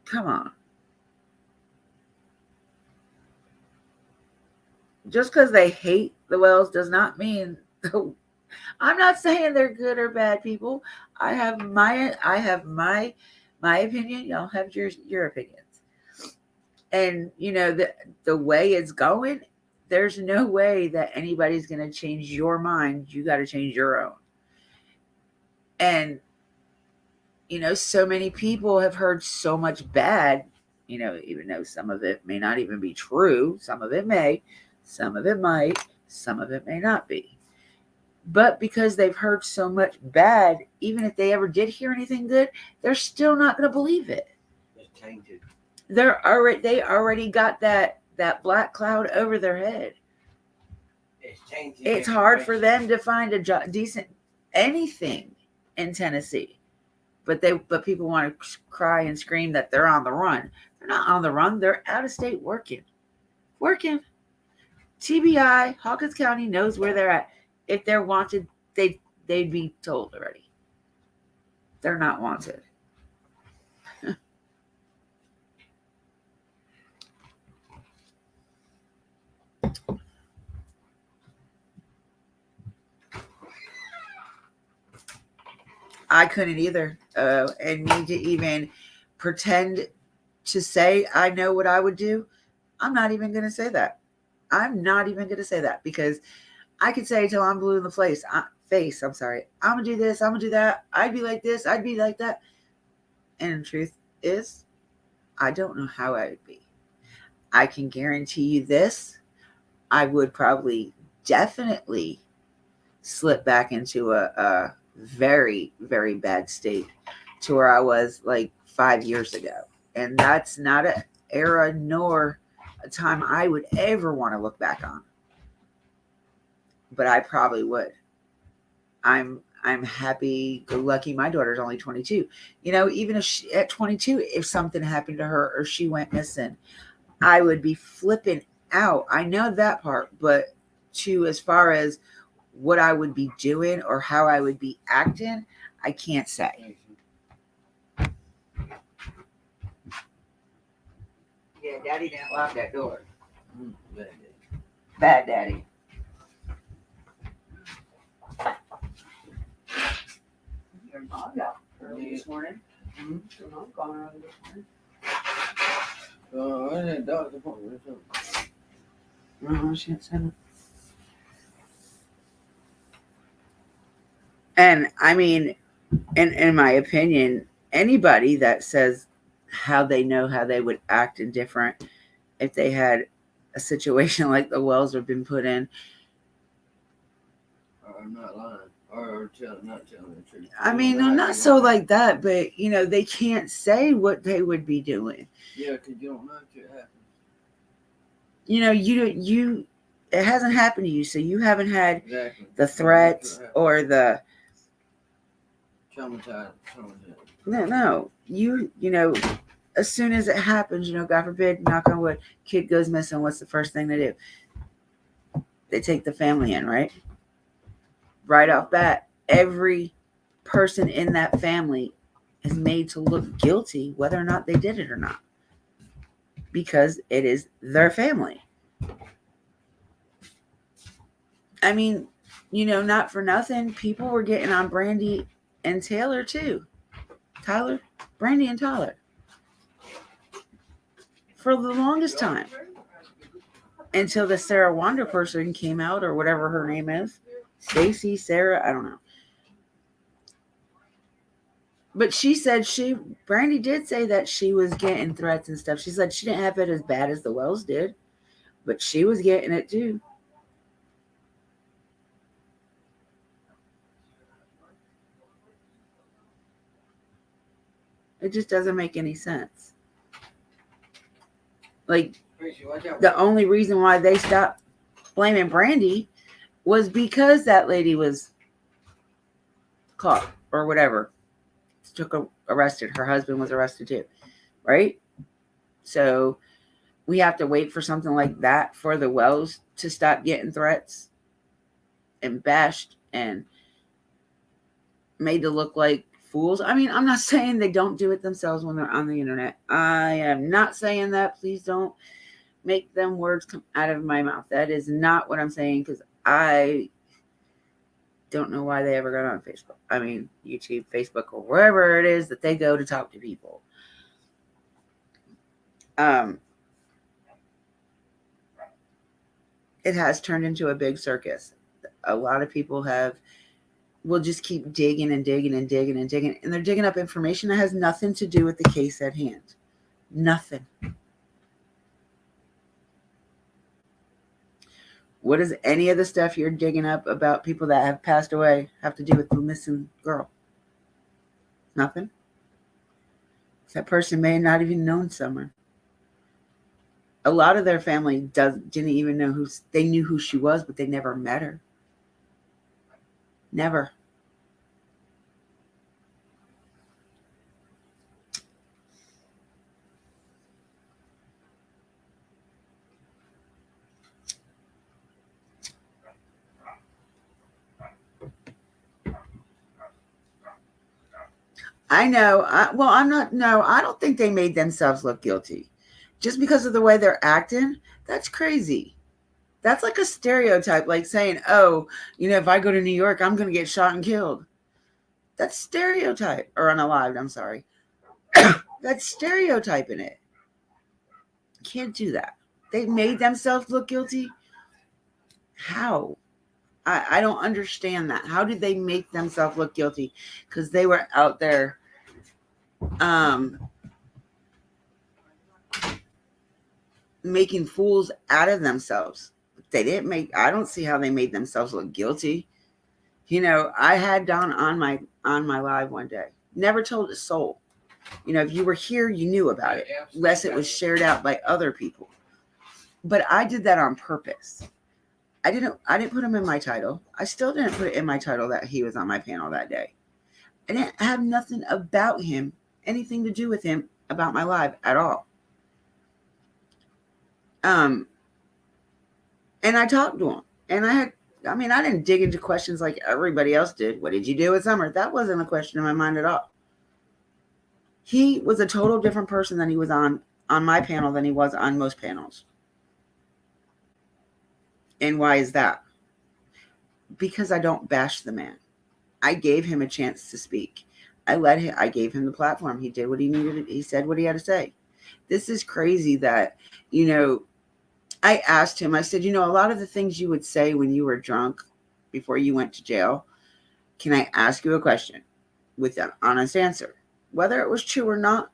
come on. Just because they hate the Wells does not mean... I'm not saying they're good or bad people. I have my opinion. Y'all have your opinions. And, the way it's going, there's no way that anybody's going to change your mind. You got to change your own. And, so many people have heard so much bad, even though some of it may not even be true. Some of it may, some of it might, some of it may not be. But because they've heard so much bad, even if they ever did hear anything good, they're still not going to believe it. It's tainted. They already got that black cloud over their head. It's tainted. It's hard for them to find a decent anything in Tennessee. But people want to cry and scream that they're on the run. They're not on the run. They're out of state working. TBI, Hawkins County knows where they're at. If they're wanted, they'd be told already. They're not wanted. I couldn't either. And me to even pretend to say I know what I would do, I'm not even going to say that. I'm not even going to say that because I could say till I'm blue in the face. I'm sorry. I'm going to do this. I'm going to do that. I'd be like this. I'd be like that. And the truth is, I don't know how I would be. I can guarantee you this. I would probably definitely slip back into a very, very bad state to where I was like 5 years ago. And that's not an era nor a time I would ever want to look back on. But I probably would. I'm happy go lucky. My daughter's only 22. Even if at 22, if something happened to her or she went missing, I would be flipping out. I know that part, but as far as what I would be doing or how I would be acting, I can't say. Yeah, Daddy didn't lock that door. Bad Daddy. Your mom got early this morning. I'm gone early this morning. I had a doctor's appointment or something. No, she had 7. And I mean, in my opinion, anybody that says how they know how they would act indifferent if they had a situation like the Wells have been put in. I'm not lying. Or not telling the truth. I mean, not so like that, but they can't say what they would be doing. Yeah, because you don't know if it happens. You it hasn't happened to you, so you haven't had the threats or the traumatized. No. As soon as it happens, God forbid, knock on wood, kid goes missing, what's the first thing they do? They take the family in, right? Right off bat, every person in that family is made to look guilty whether or not they did it or not, because it is their family. I mean, not for nothing, people were getting on Brandy and Taylor too. Brandy and Tyler. For the longest time. Until the Sarah Wander person came out, or whatever her name is. Stacy, Sarah, I don't know. But she said Brandy did say that she was getting threats and stuff. She said she didn't have it as bad as the Wells did, but she was getting it too. It just doesn't make any sense. Like, the only reason why they stopped blaming Brandy was because that lady was caught or whatever. Arrested. Her husband was arrested too, right? So we have to wait for something like that for the Wells to stop getting threats and bashed and made to look like fools. I mean, I'm not saying they don't do it themselves when they're on the internet. I am not saying that. Please don't make them words come out of my mouth. That is not what I'm saying, because I don't know why they ever got on Facebook. I mean, YouTube, Facebook, or wherever it is that they go to talk to people. It has turned into a big circus. A lot of people will just keep digging and digging and digging and digging, and they're digging up information that has nothing to do with the case at hand. Nothing. What does any of the stuff you're digging up about people that have passed away have to do with the missing girl? Nothing. That person may have not even known Summer. A lot of their family didn't even know they knew who she was, but they never met her. Never. I know. I don't think they made themselves look guilty. Just because of the way they're acting, that's crazy. That's like a stereotype, like saying, oh, if I go to New York, I'm going to get shot and killed. That's stereotype. Or unalived, I'm sorry. That's stereotyping it. Can't do that. They made themselves look guilty? How? I don't understand that. How did they make themselves look guilty? Because they were out there making fools out of themselves. I don't see how they made themselves look guilty. I had Don on my live one day. Never told a soul. If you were here, you knew about it, unless it was shared out by other people. But I did that on purpose. I didn't put him in my title. I still didn't put it in my title that he was on my panel that day. I didn't have nothing about him, anything to do with him about my live at all. And I talked to him, and I didn't dig into questions like everybody else did. What did you do with Summer? That wasn't a question in my mind at all. He was a total different person than he was on my panel than he was on most panels. And why is that? Because I don't bash the man. I gave him a chance to speak. I gave him the platform. He did what he needed. He said what he had to say. This is crazy that, I asked him, I said, a lot of the things you would say when you were drunk before you went to jail, can I ask you a question with an honest answer? Whether it was true or not,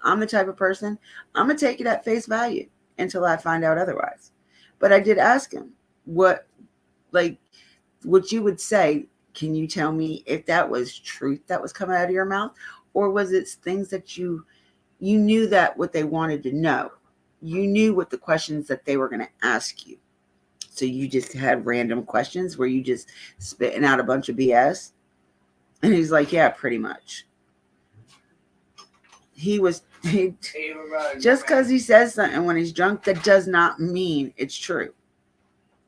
I'm the type of person, I'm going to take it at face value until I find out otherwise. But I did ask him, what you would say, can you tell me if that was truth that was coming out of your mouth? Or was it things that you knew that what they wanted to know? You knew what the questions that they were going to ask you. So you just had random questions where you just spitting out a bunch of BS? And he's like, yeah, pretty much. Just because he says something when he's drunk, that does not mean it's true.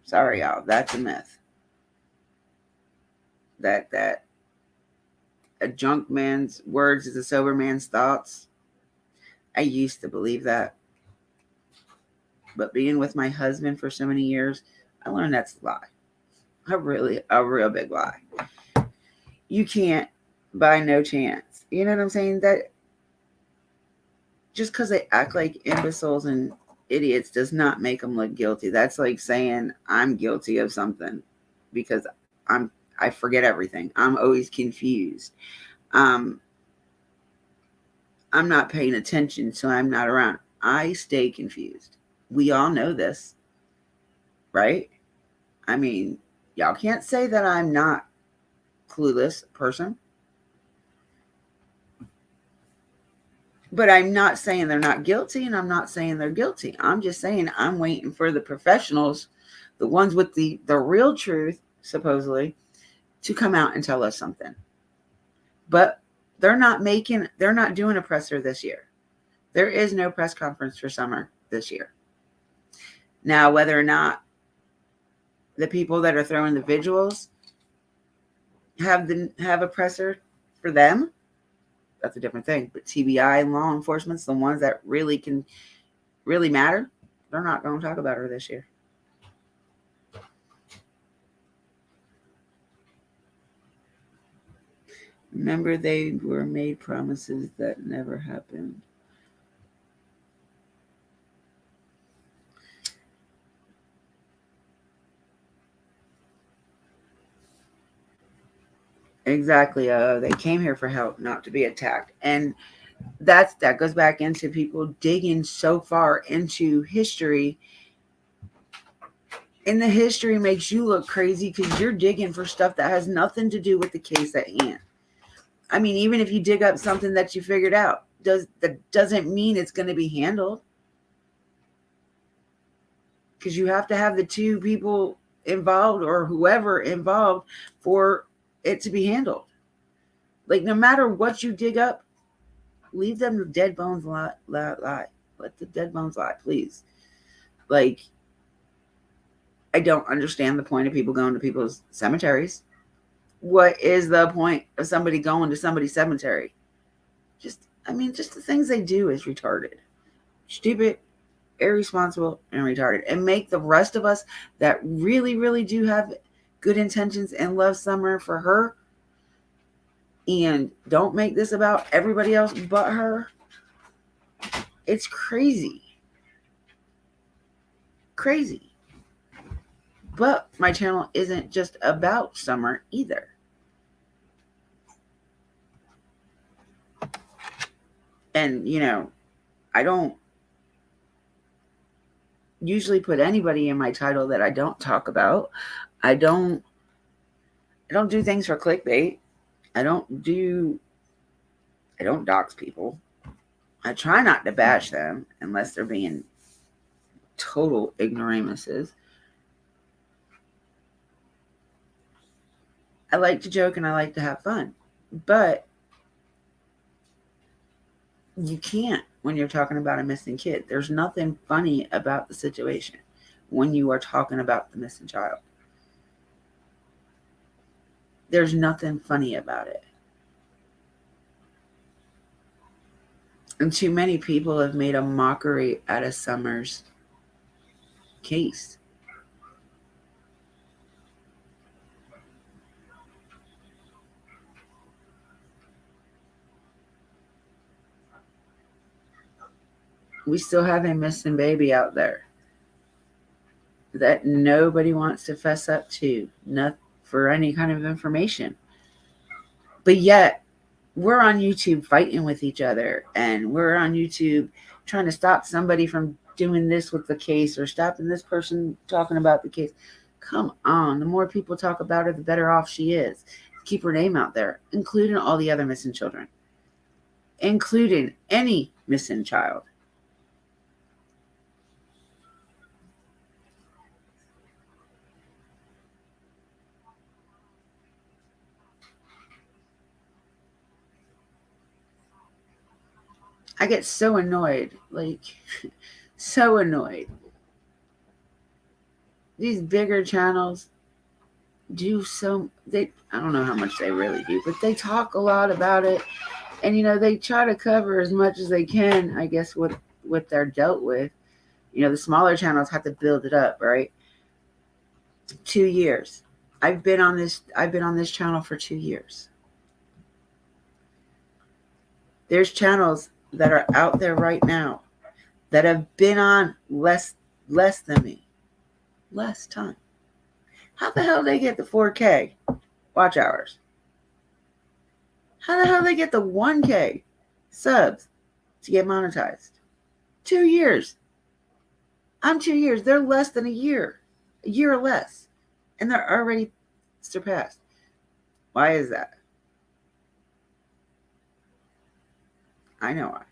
Sorry, y'all. That's a myth. That a drunk man's words is a sober man's thoughts. I used to believe that. But being with my husband for so many years, I learned that's a lie. A real big lie. You can't, by no chance. You know what I'm saying? That just because they act like imbeciles and idiots does not make them look guilty. That's like saying I'm guilty of something because I forget everything. I'm always confused. I'm not paying attention, so I'm not around. I stay confused. We all know this, right? I mean, y'all can't say that I'm not clueless person. But I'm not saying they're not guilty, and I'm not saying they're guilty. I'm just saying I'm waiting for the professionals, the ones with the real truth, supposedly, to come out and tell us something. But they're not doing a presser this year. There is no press conference for summer this year. Now, whether or not the people that are throwing the vigils have a presser for them, that's a different thing. But TBI and law enforcement's the ones that really matter. They're not going to talk about her this year. Remember, they were made promises that never happened. Exactly. They came here for help, not to be attacked. And that goes back into people digging so far into history. And the history makes you look crazy because you're digging for stuff that has nothing to do with the case at hand. I mean, even if you dig up something that you figured out, that doesn't mean it's going to be handled. Because you have to have the two people involved or whoever involved for it to be handled. Like, no matter what you dig up, leave them the dead bones lie. Let the dead bones lie, please. Like, I don't understand the point of people going to people's cemeteries. What is the point of somebody going to somebody's cemetery? Just the things they do is retarded. Stupid, irresponsible, and retarded. And make the rest of us that really, really do have good intentions and love Summer for her, and don't make this about everybody else but her. It's crazy. Crazy. But my channel isn't just about Summer either. And, I don't usually put anybody in my title that I don't talk about. I don't do things for clickbait. I don't dox people. I try not to bash them unless they're being total ignoramuses. I like to joke and I like to have fun. But you can't when you're talking about a missing kid. There's nothing funny about the situation when you are talking about the missing child. There's nothing funny about it. And too many people have made a mockery out of Summer's case. we still have a missing baby out there that nobody wants to fess up to, not for any kind of information. But yet, we're on YouTube fighting with each other, and we're on YouTube trying to stop somebody from doing this with the case or stopping this person talking about the case. Come on, the more people talk about her, the better off she is. Keep her name out there, including all the other missing children, including any missing child. I get so annoyed, like, so annoyed. These bigger channels do so, they, I don't know how much they really do, but they talk a lot about it, and they try to cover as much as they can, I guess, what they're dealt with. The smaller channels have to build it up, right? 2 years. I've been on this channel for 2 years. There's channels that are out there right now that have been on less than me, less time. How the hell they get the 4K watch hours? How the hell they get the 1K subs to get monetized? 2 years. I'm 2 years. They're less than a year or less, and they're already surpassed. Why is that? I know why.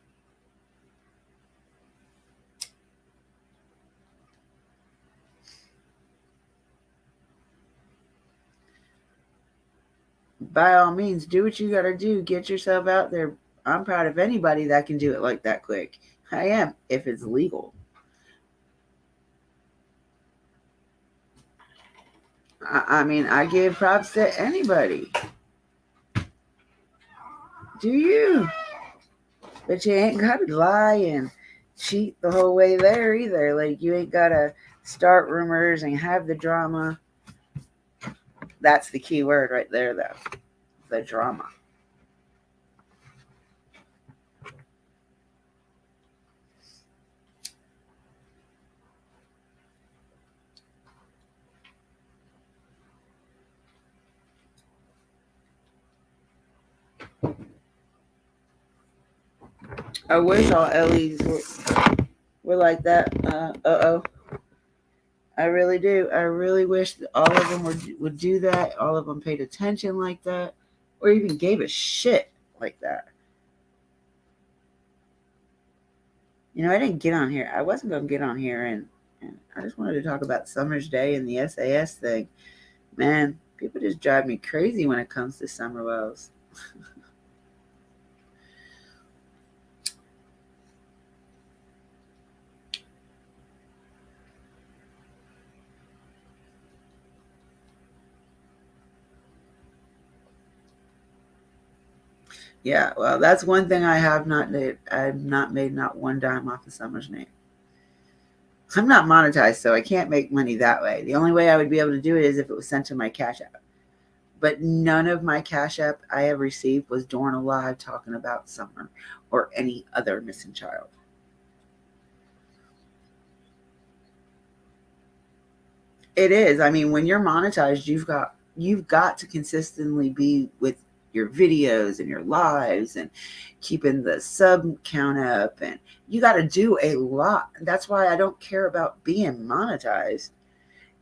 By all means, do what you got to do. Get yourself out there. I'm proud of anybody that can do it like that quick. I am, if it's legal. I mean, I give props to anybody. Do you? But you ain't got to lie and cheat the whole way there either. Like, you ain't got to start rumors and have the drama. That's the key word right there, though. The drama. I wish all Ellie's were like that. Oh. I really do. I really wish that all of them would do that. All of them paid attention like that, or even gave a shit like that. I didn't get on here. I wasn't going to get on here, and I just wanted to talk about Summer's Day and the SAS thing. Man, people just drive me crazy when it comes to Summer Wells. Yeah, well, that's one thing I have not did. I've not made not one dime off of Summer's name. I'm not monetized, so I can't make money that way. The only way I would be able to do it is if it was sent to my Cash App. But none of my Cash App I have received was during a live talking about Summer or any other missing child. It is. I mean, when you're monetized, you've got to consistently be with your videos and your lives and keeping the sub count up, and you got to do a lot. That's why I don't care about being monetized.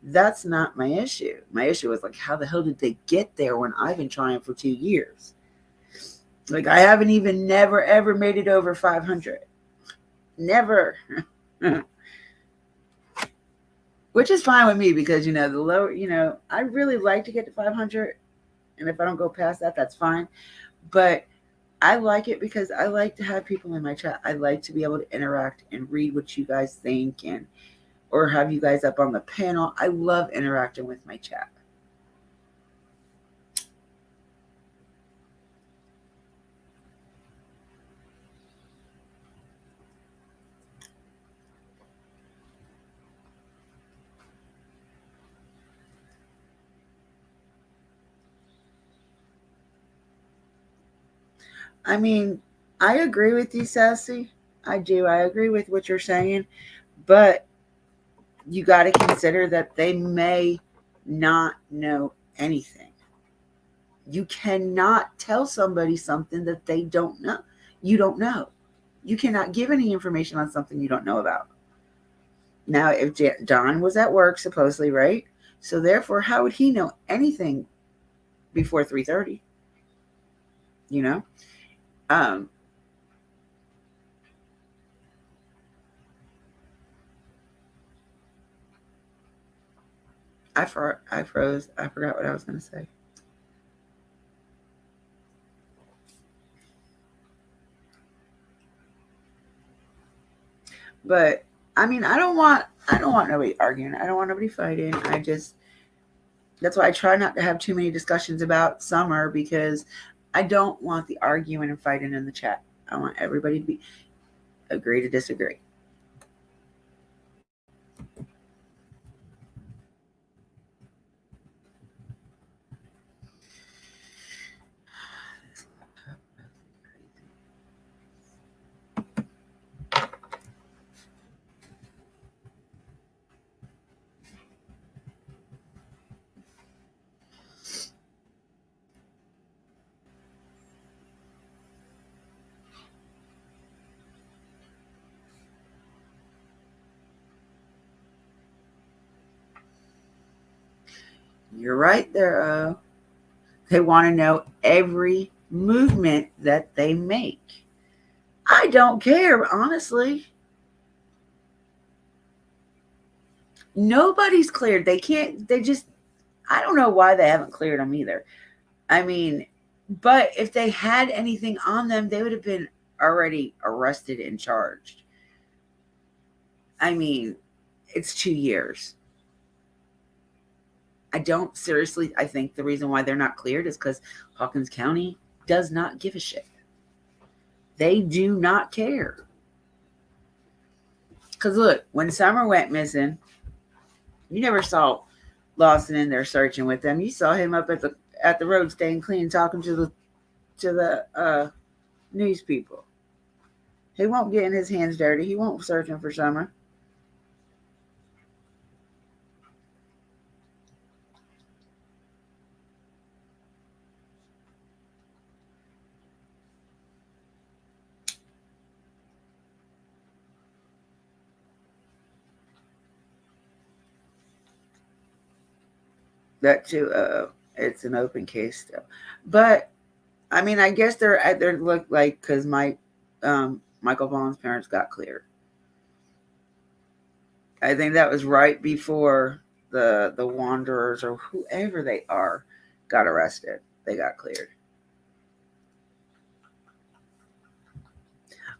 That's not my issue. My issue is, like, how the hell did they get there when I've been trying for 2 years? Like, I haven't even never ever made it over 500. Never. Which is fine with me because, the lower, I really like to get to 500. And if I don't go past that, that's fine. But I like it because I like to have people in my chat. I like to be able to interact and read what you guys think, and or have you guys up on the panel. I love interacting with my chat. I mean, I agree with you, Sassy. I do. I agree with what you're saying, but you got to consider that they may not know anything. You cannot tell somebody something that they don't know. You don't know. You cannot give any information on something you don't know about. Now, if Don was at work, supposedly, right? So therefore, how would he know anything before 3:30? You know, um, I froze. I forgot what I was going to say. But I mean, I don't want nobody arguing. I don't want nobody fighting. I just that's why I try not to have too many discussions about summer because I don't want the arguing and fighting in the chat. I want everybody to be agree to disagree. You're right there. They want to know every movement that they make. I don't care, honestly. Nobody's cleared. They can't, they just, I don't know why they haven't cleared them either. I mean, but if they had anything on them, they would have been already arrested and charged. I mean, it's 2 years. I think the reason why they're not cleared is because Hawkins County does not give a shit. They do not care. Because look, when Summer went missing, you never saw Lawson in there searching with them. You saw him up at the road staying clean, talking to the news people. He won't get in his hands dirty. He won't searching for Summer. That too. It's an open case still, but I mean, I guess they're look like because Michael Vaughn's parents got cleared. I think that was right before the Wanderers or whoever they are got arrested. They got cleared.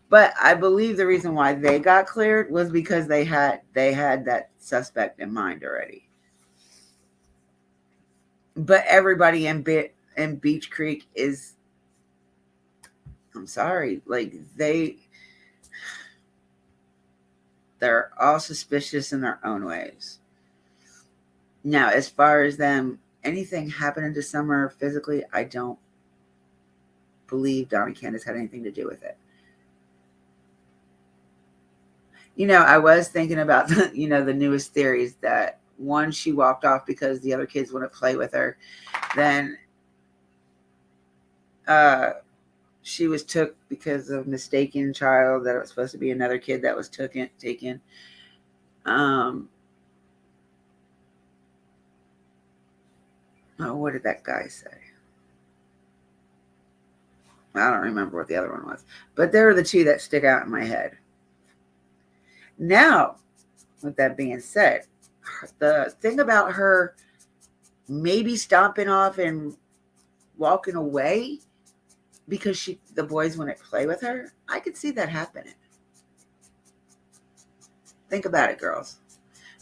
But I believe the reason why they got cleared was because they had that suspect in mind already. But everybody in Beach Creek is, I'm sorry, like they're all suspicious in their own ways. Now, as far as them anything happening to Summer physically, I don't believe Don and Candace had anything to do with it. I was thinking about the newest theories that one, she walked off because the other kids wouldn't play with her. Then she was took because of mistaken child, that it was supposed to be another kid that was taken. What did that guy say? I don't remember what the other one was, but there are the two that stick out in my head. Now, with that being said, the thing about her maybe stomping off and walking away because the boys wouldn't play with her, I could see that happening. Think about it, girls.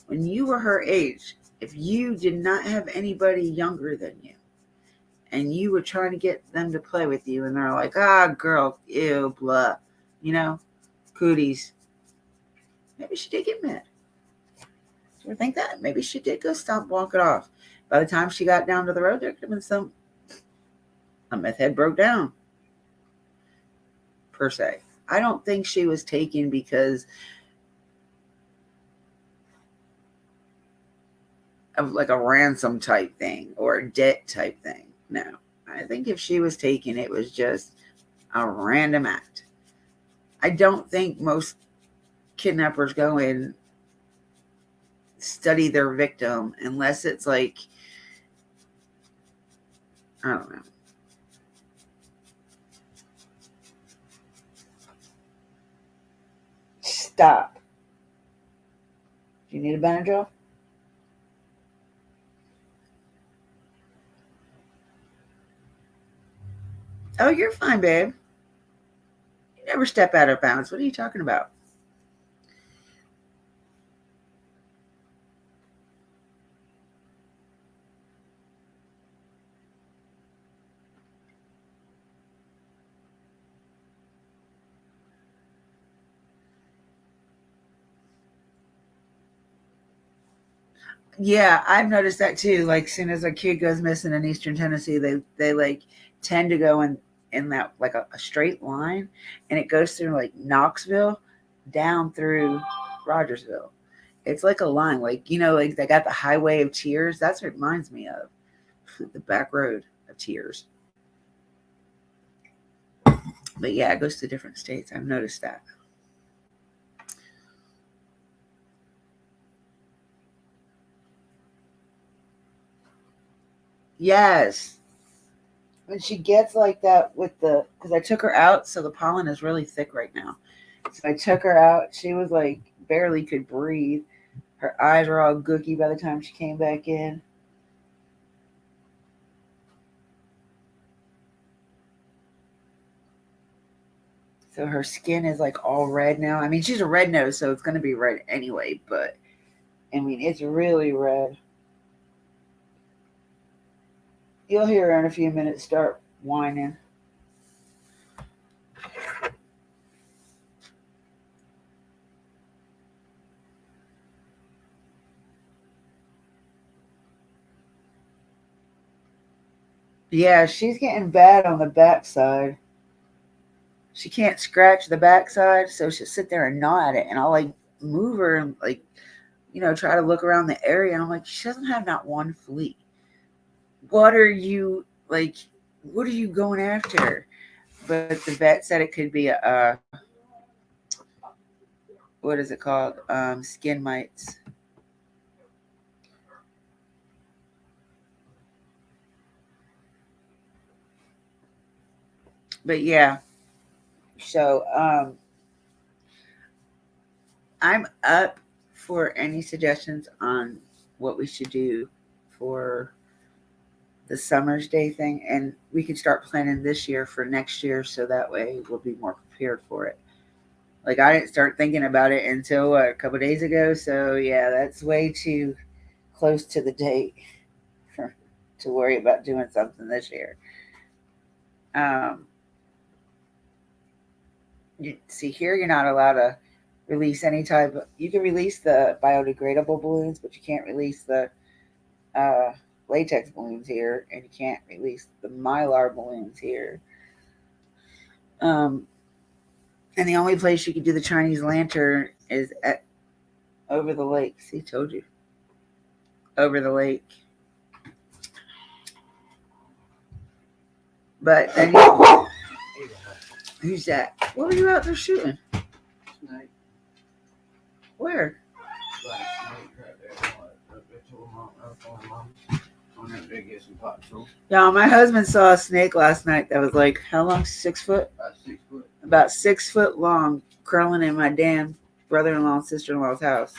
When you were her age, if you did not have anybody younger than you, and you were trying to get them to play with you, and they're like, girl, ew, blah, cooties. Maybe she did get mad. Do you think that? Maybe she did go stomp, walk it off. By the time she got down to the road, there could have been a meth head broke down, per se. I don't think she was taken because of like a ransom type thing or a debt type thing. No. I think if she was taken, it was just a random act. I don't think most kidnappers go and study their victim unless it's like, I don't know. Stop. Do you need a Benadryl? Oh, you're fine, babe. You never step out of bounds. What are you talking about? Yeah, I've noticed that too. Like, soon as a kid goes missing in Eastern Tennessee, they like tend to go in that like a straight line, and it goes through like Knoxville down through Rogersville. It's like a line, like like they got the Highway of Tears. That's what it reminds me of, the back road of tears. But yeah, it goes to different states. I've noticed that. Yes. When she gets like that with because I took her out, so the pollen is really thick right now. So I took her out. She was like barely could breathe. Her eyes were all gooky by the time she came back in. So her skin is like all red now. I mean, she's a red nose, so it's going to be red anyway, but I mean, it's really red. You'll hear her in a few minutes start whining. Yeah, she's getting bad on the backside. She can't scratch the backside, so she'll sit there and gnaw at it. And I'll like move her and like, try to look around the area. And I'm like, she doesn't have not one flea. What are you like? What are you going after? But the vet said it could be a what is it called? Skin mites. But yeah, so I'm up for any suggestions on what we should do for the summer's day thing, and we can start planning this year for next year, so that way we'll be more prepared for it. Like, I didn't start thinking about it until a couple days ago, so yeah, that's way too close to the date for, to worry about doing something this year. Um, see here, you're not allowed to release any type of. You can release the biodegradable balloons, but you can't release the uh, latex balloons here, and you can't release the mylar balloons here. Um, and the only place you can do the Chinese lantern is at over the lake. See, told you, over the lake. But then who's that? What were you out there shooting? Snake. Where? Black snake right there. I told mom. I told mom. I'm gonna get some pot soap. Yeah, my husband saw a snake last night that was like how long? 6 foot? About 6 foot. About 6 foot long, crawling in my damn brother-in-law and sister-in-law's house,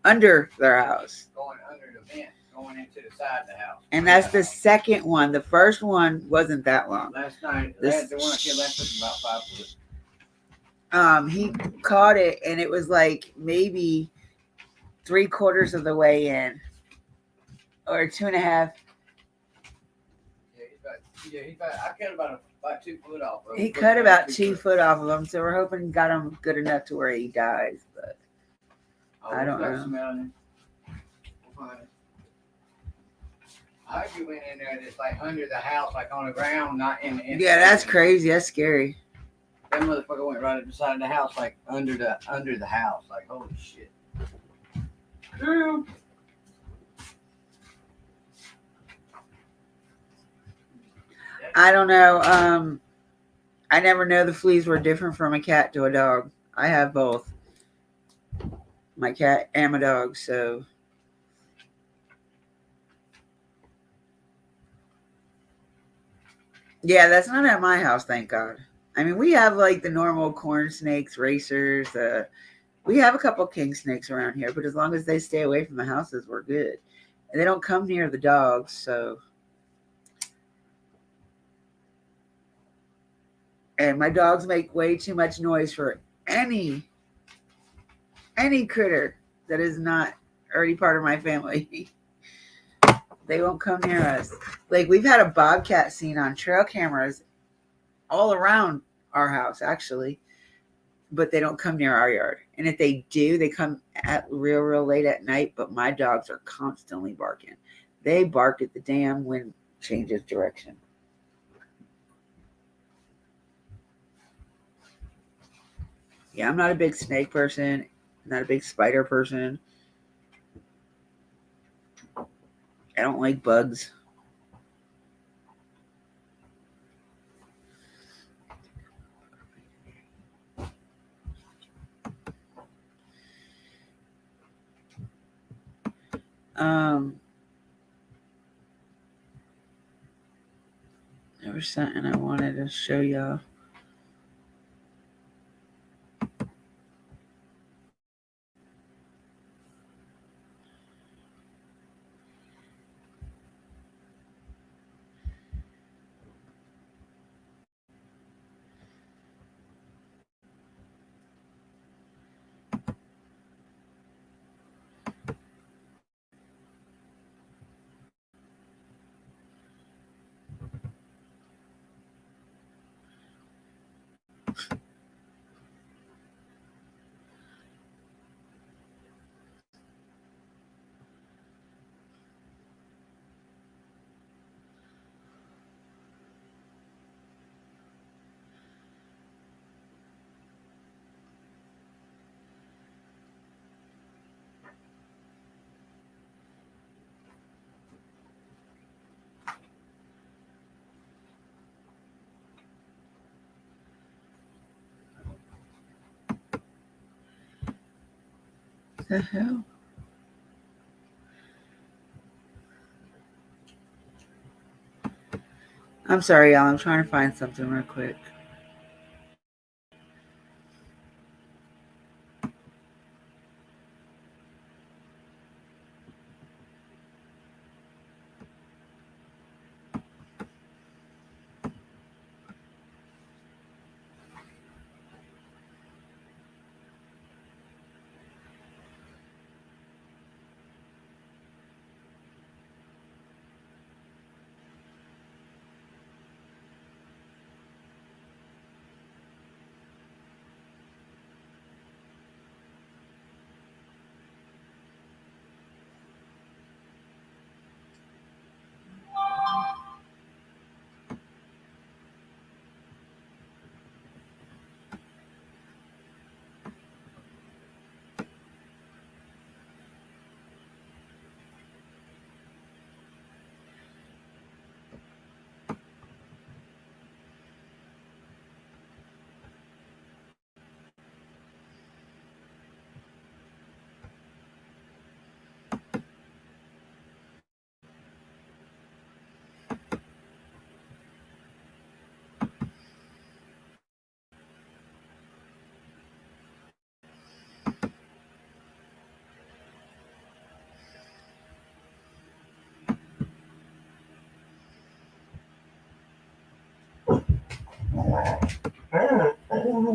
under their house. Going under the vent, going into the side of the house. And that's the second one. The first one wasn't that long. Last night, the one I killed last was about 5 foot. He caught it, and it was like maybe 3/4 of the way in, or 2.5. He's about. I cut about 2 foot off. He cut about 2 foot off of him, so we're hoping he got him good enough to where he dies. But I don't know. I hope you went in there just like under the house, like on the ground, not in. Yeah, that's crazy. That's scary. That motherfucker went right up the side of the house, like under the house. Like, holy shit. Girl. I don't know. I never know the fleas were different from a cat to a dog. I have both. My cat and my dog, so yeah, that's not at my house, thank God. I mean, we have like the normal corn snakes, racers. We have a couple king snakes around here, but as long as they stay away from the houses, we're good. And they don't come near the dogs, so. And my dogs make way too much noise for any critter that is not already part of my family. They won't come near us. Like we've had a bobcat seen on trail cameras all around our house, actually, but they don't come near our yard. And if they do, they come at real late at night. But my dogs are constantly barking. They bark at the damn wind changes direction. Yeah, I'm not a big snake person. Not a big spider person. I don't like bugs. There was something I wanted to show y'all. What the hell? I'm sorry, y'all. I'm trying to find something real quick.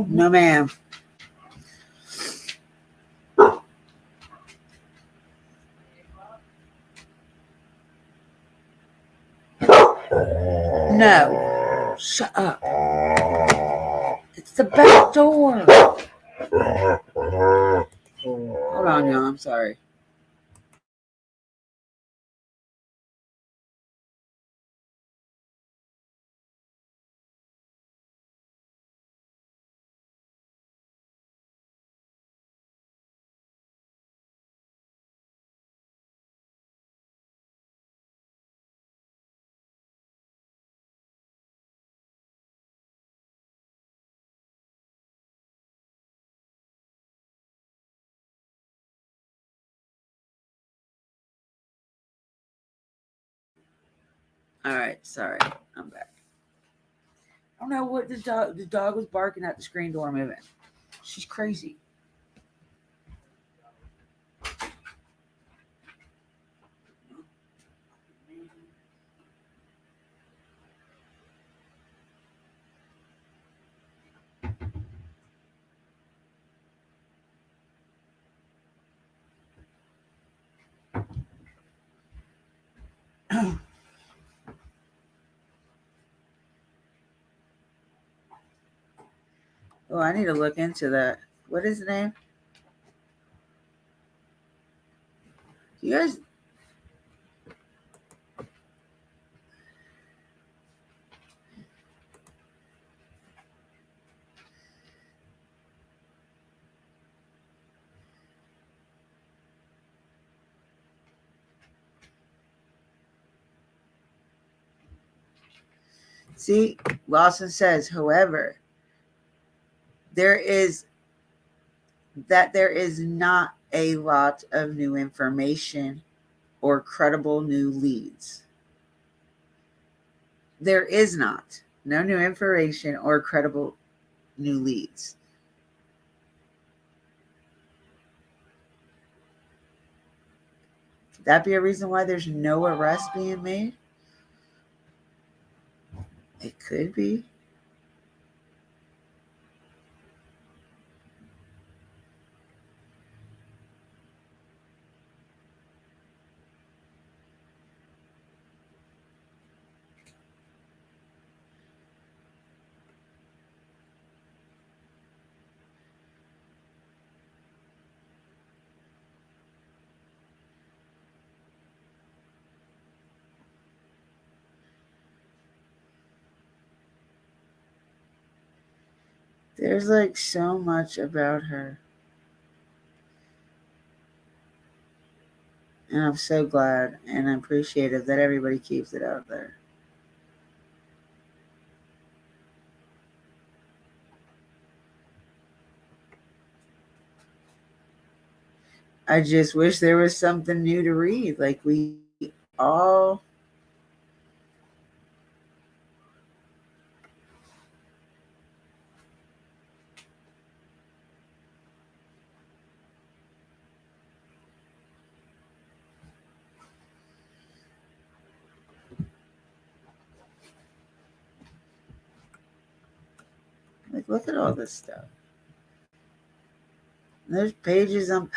No, ma'am. No. Shut up. It's the back door. Hold on, y'all. I'm sorry. All right, sorry, I'm back. I don't know what the dog was barking at the screen door moving. She's crazy. Oh, I need to look into that. What is the name? You guys. See, Lawson says, however, there is not a lot of new information or credible new leads. There is not. No new information or credible new leads. Could that be a reason why there's no arrest being made? It could be. There's like so much about her. And I'm so glad and appreciative that everybody keeps it out there. I just wish there was something new to read. Like we all like look at all this stuff. There's pages on.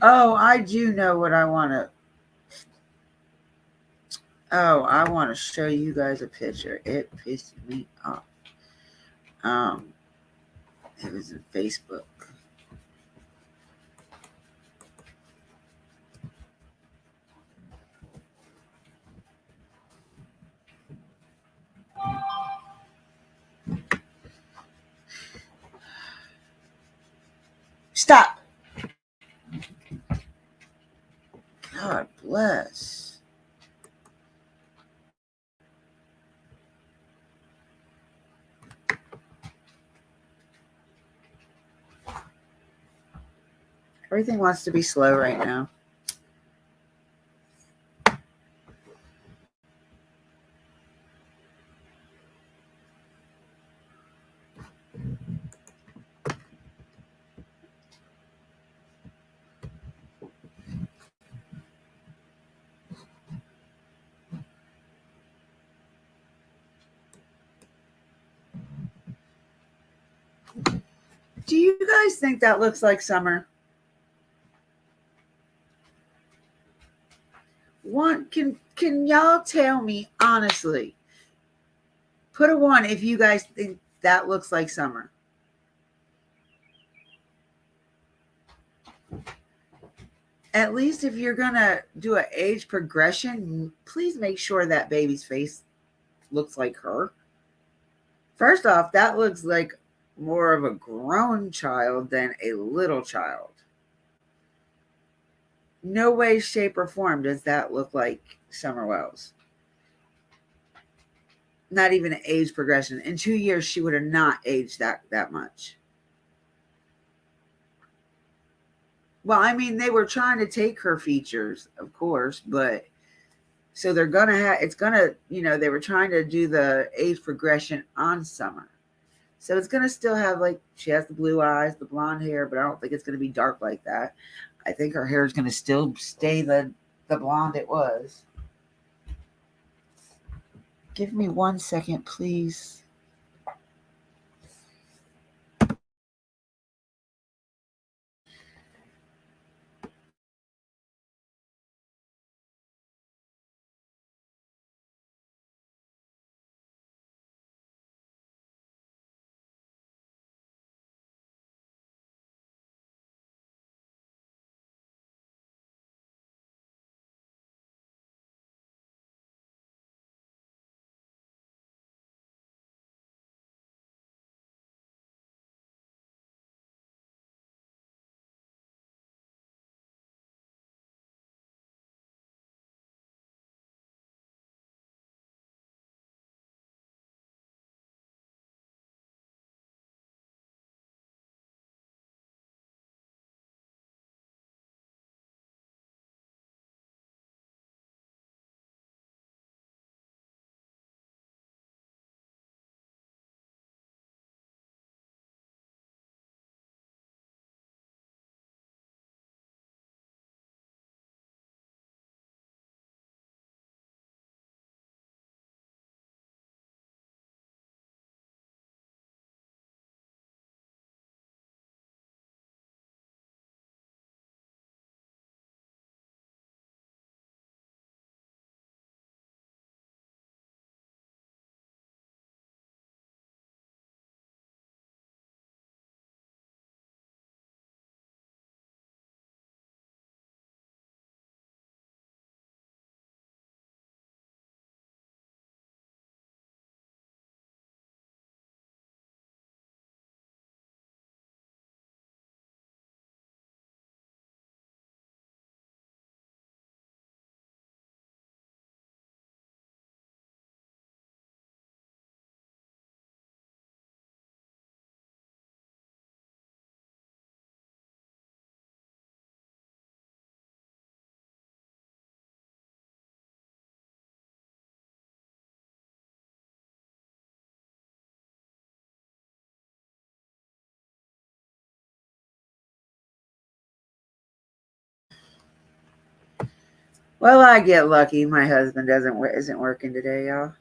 Oh, I do know what I want to. Oh, I want to show you guys a picture. It pissed me off. It was in Facebook. Stop. God bless. Everything wants to be slow right now. Do you guys think that looks like summer? One can y'all tell me honestly? Put a 1 if you guys think that looks like summer. At least if you're gonna do an age progression, please make sure that baby's face looks like her. First off, that looks like more of a grown child than a little child. No way, shape, or form does that look like Summer Wells. Not even an age progression. In 2 years, she would have not aged that much. Well, I mean, they were trying to take her features, of course, but So they're gonna have, it's gonna, they were trying to do the age progression on Summer. So it's gonna still have, like, she has the blue eyes, the blonde hair, but I don't think it's gonna be dark like that. I think her hair is gonna still stay the blonde it was. Give me 1 second, please. Well, I get lucky. My husband isn't working today, y'all.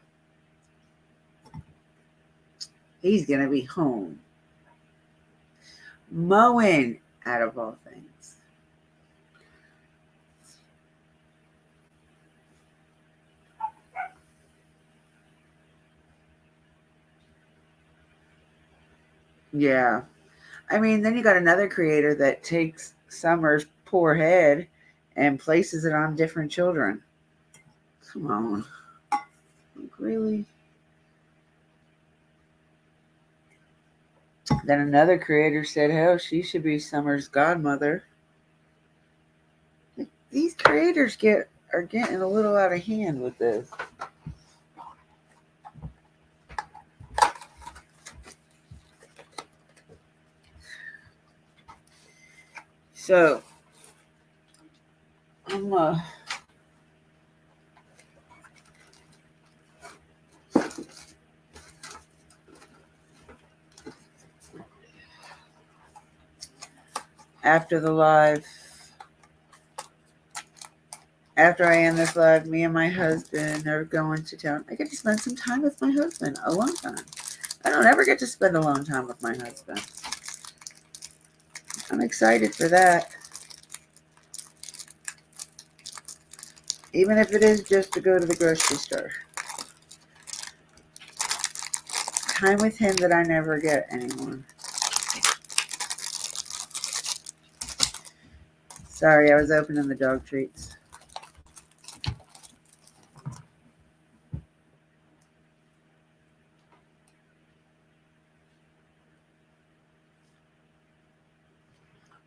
He's gonna be home mowing, out of all things. Yeah. I mean, then you got another creator that takes Summer's poor head and places it on different children. Come on. Like, really? Then another creator said, hell, she should be Summer's godmother. These creators are getting a little out of hand with this. So, I'm after the live, after I end this live, me and my husband are going to town. I get to spend some time with my husband, a long time. I don't ever get to spend a long time with my husband. I'm excited for that. Even if it is just to go to the grocery store. Time with him that I never get anymore. Sorry, I was opening the dog treats.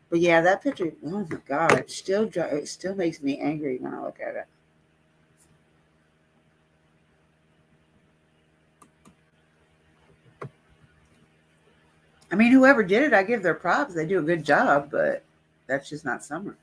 But yeah, that picture, oh my God, it still makes me angry when I look at it. I mean, whoever did it, I give their props. They do a good job, but that's just not Summer.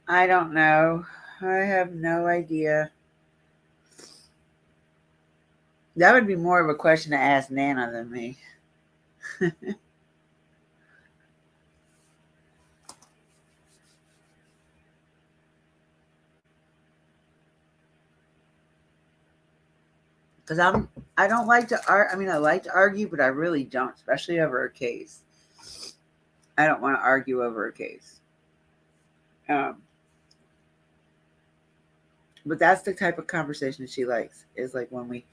I don't know. I have no idea. That would be more of a question to ask Nana than me. Because I don't like to argue. I mean, I like to argue, but I really don't, especially over a case. I don't want to argue over a case. Um, but that's the type of conversation she likes. Is like when we.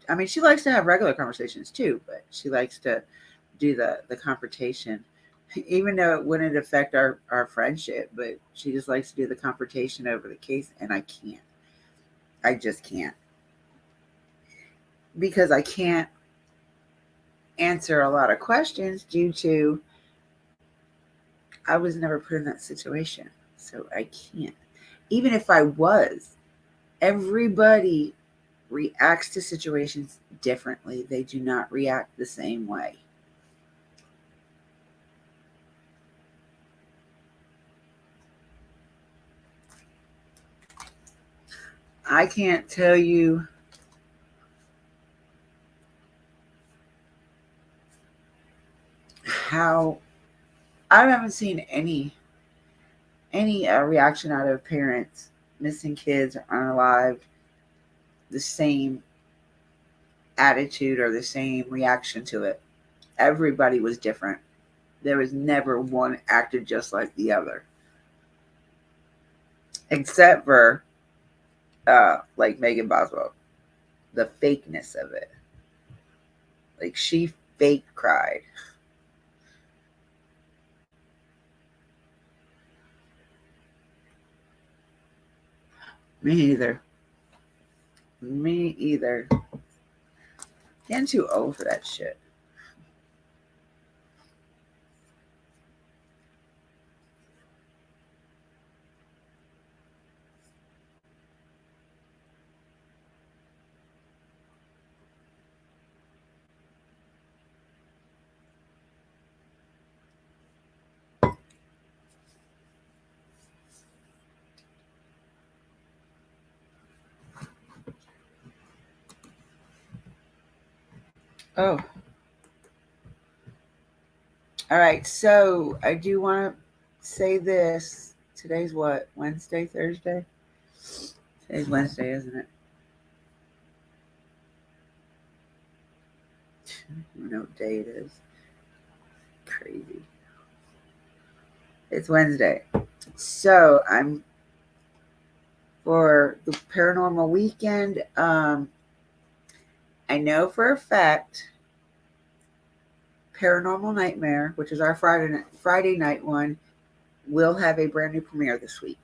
I mean, she likes to have regular conversations too, but she likes to do the confrontation, even though it wouldn't affect our friendship. But she just likes to do the confrontation over the case, and I can't. I just can't because I can't answer a lot of questions due to I was never put in that situation. So I can't. Even if I was, everybody reacts to situations differently. They do not react the same way. I can't tell you how I haven't seen any reaction out of parents missing kids or unalived the same attitude or the same reaction to it. Everybody was different. There was never one acted just like the other, except for like Megan Boswell, the fakeness of it. Like she fake cried. Me either. Me either. Getting too old for that shit. Oh, all right. So I do want to say this. Today's what? Wednesday, Thursday? Today's Wednesday, isn't it? I don't even know what day it is. Crazy. It's Wednesday. So I'm for the paranormal weekend. I know for a fact Paranormal Nightmare, which is our Friday night one, will have a brand new premiere this week.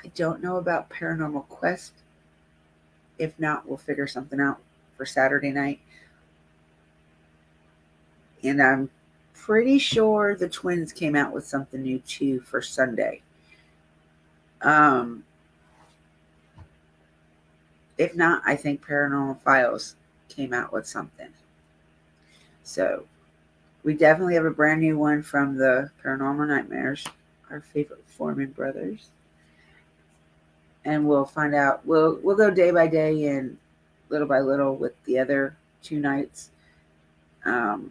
I don't know about Paranormal Quest. If not, we'll figure something out for Saturday night. And I'm pretty sure the twins came out with something new too for Sunday. Um, if not, I think Paranormal Files came out with something. So we definitely have a brand new one from the Paranormal Nightmares, our favorite Foreman brothers. And we'll find out. We'll go day by day and little by little with the other two nights. Because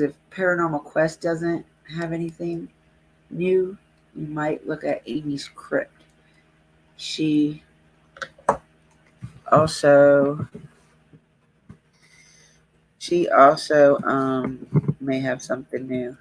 if Paranormal Quest doesn't have anything new, you might look at Amy's Crypt. She also may have something new.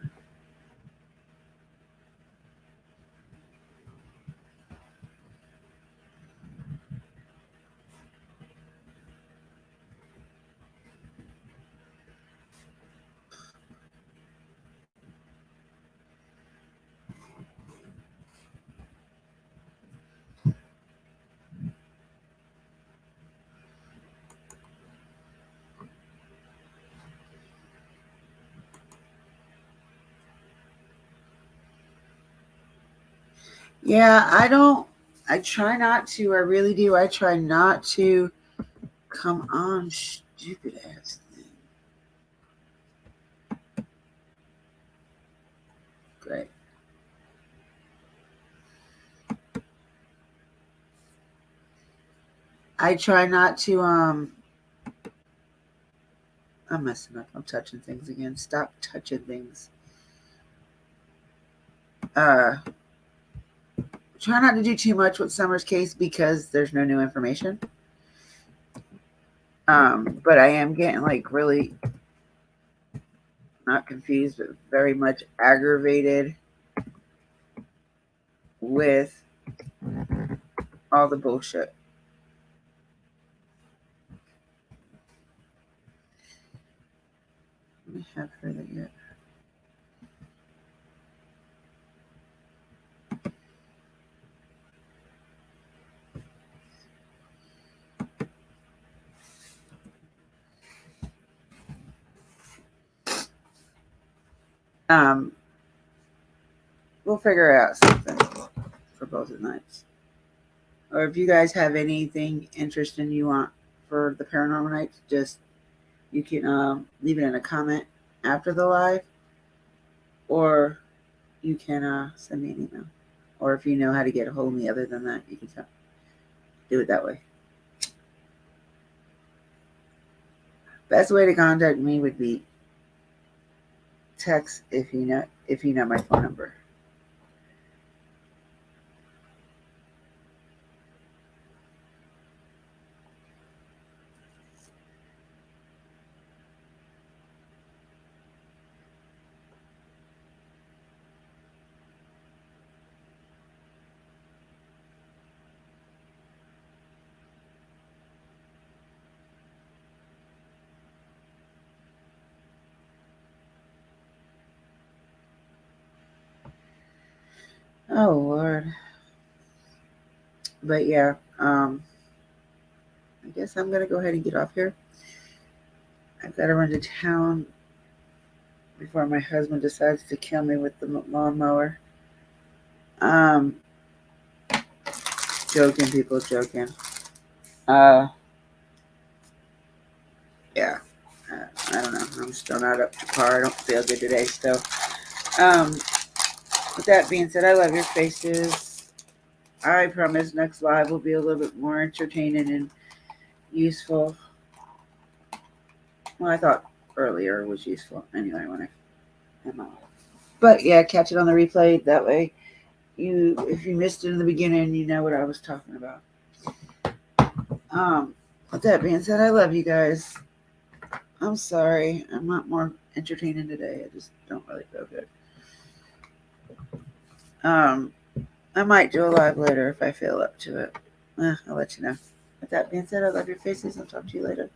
Yeah, I try not to. I really do. I try not to come on, stupid ass thing. I try not to I'm messing up. I'm touching things again. Stop touching things. Try not to do too much with Summer's case because there's no new information. But I am getting like really not confused, but very much aggravated with all the bullshit. I have heard that yet. We'll figure out something for both of the nights. Or if you guys have anything interesting you want for the paranormal nights, just you can leave it in a comment after the live, or you can send me an email. Or if you know how to get a hold of me other than that, you can do it that way. Best way to contact me would be text if you know my phone number. Oh Lord. But yeah, I guess I'm gonna go ahead and get off here. I've got to run to town before my husband decides to kill me with the lawnmower. Joking, people, joking. Yeah. I don't know. I'm still not up to par. I don't feel good today. So, with that being said, I love your faces. I promise next live will be a little bit more entertaining and useful. Well, I thought earlier was useful anyway when I am on. But yeah, catch it on the replay. That way, if you missed it in the beginning, you know what I was talking about. With that being said, I love you guys. I'm sorry. I'm not more entertaining today. I just don't really feel good. I might do a live later if I feel up to it. I'll let you know. With that being said, I love your faces. I'll talk to you later.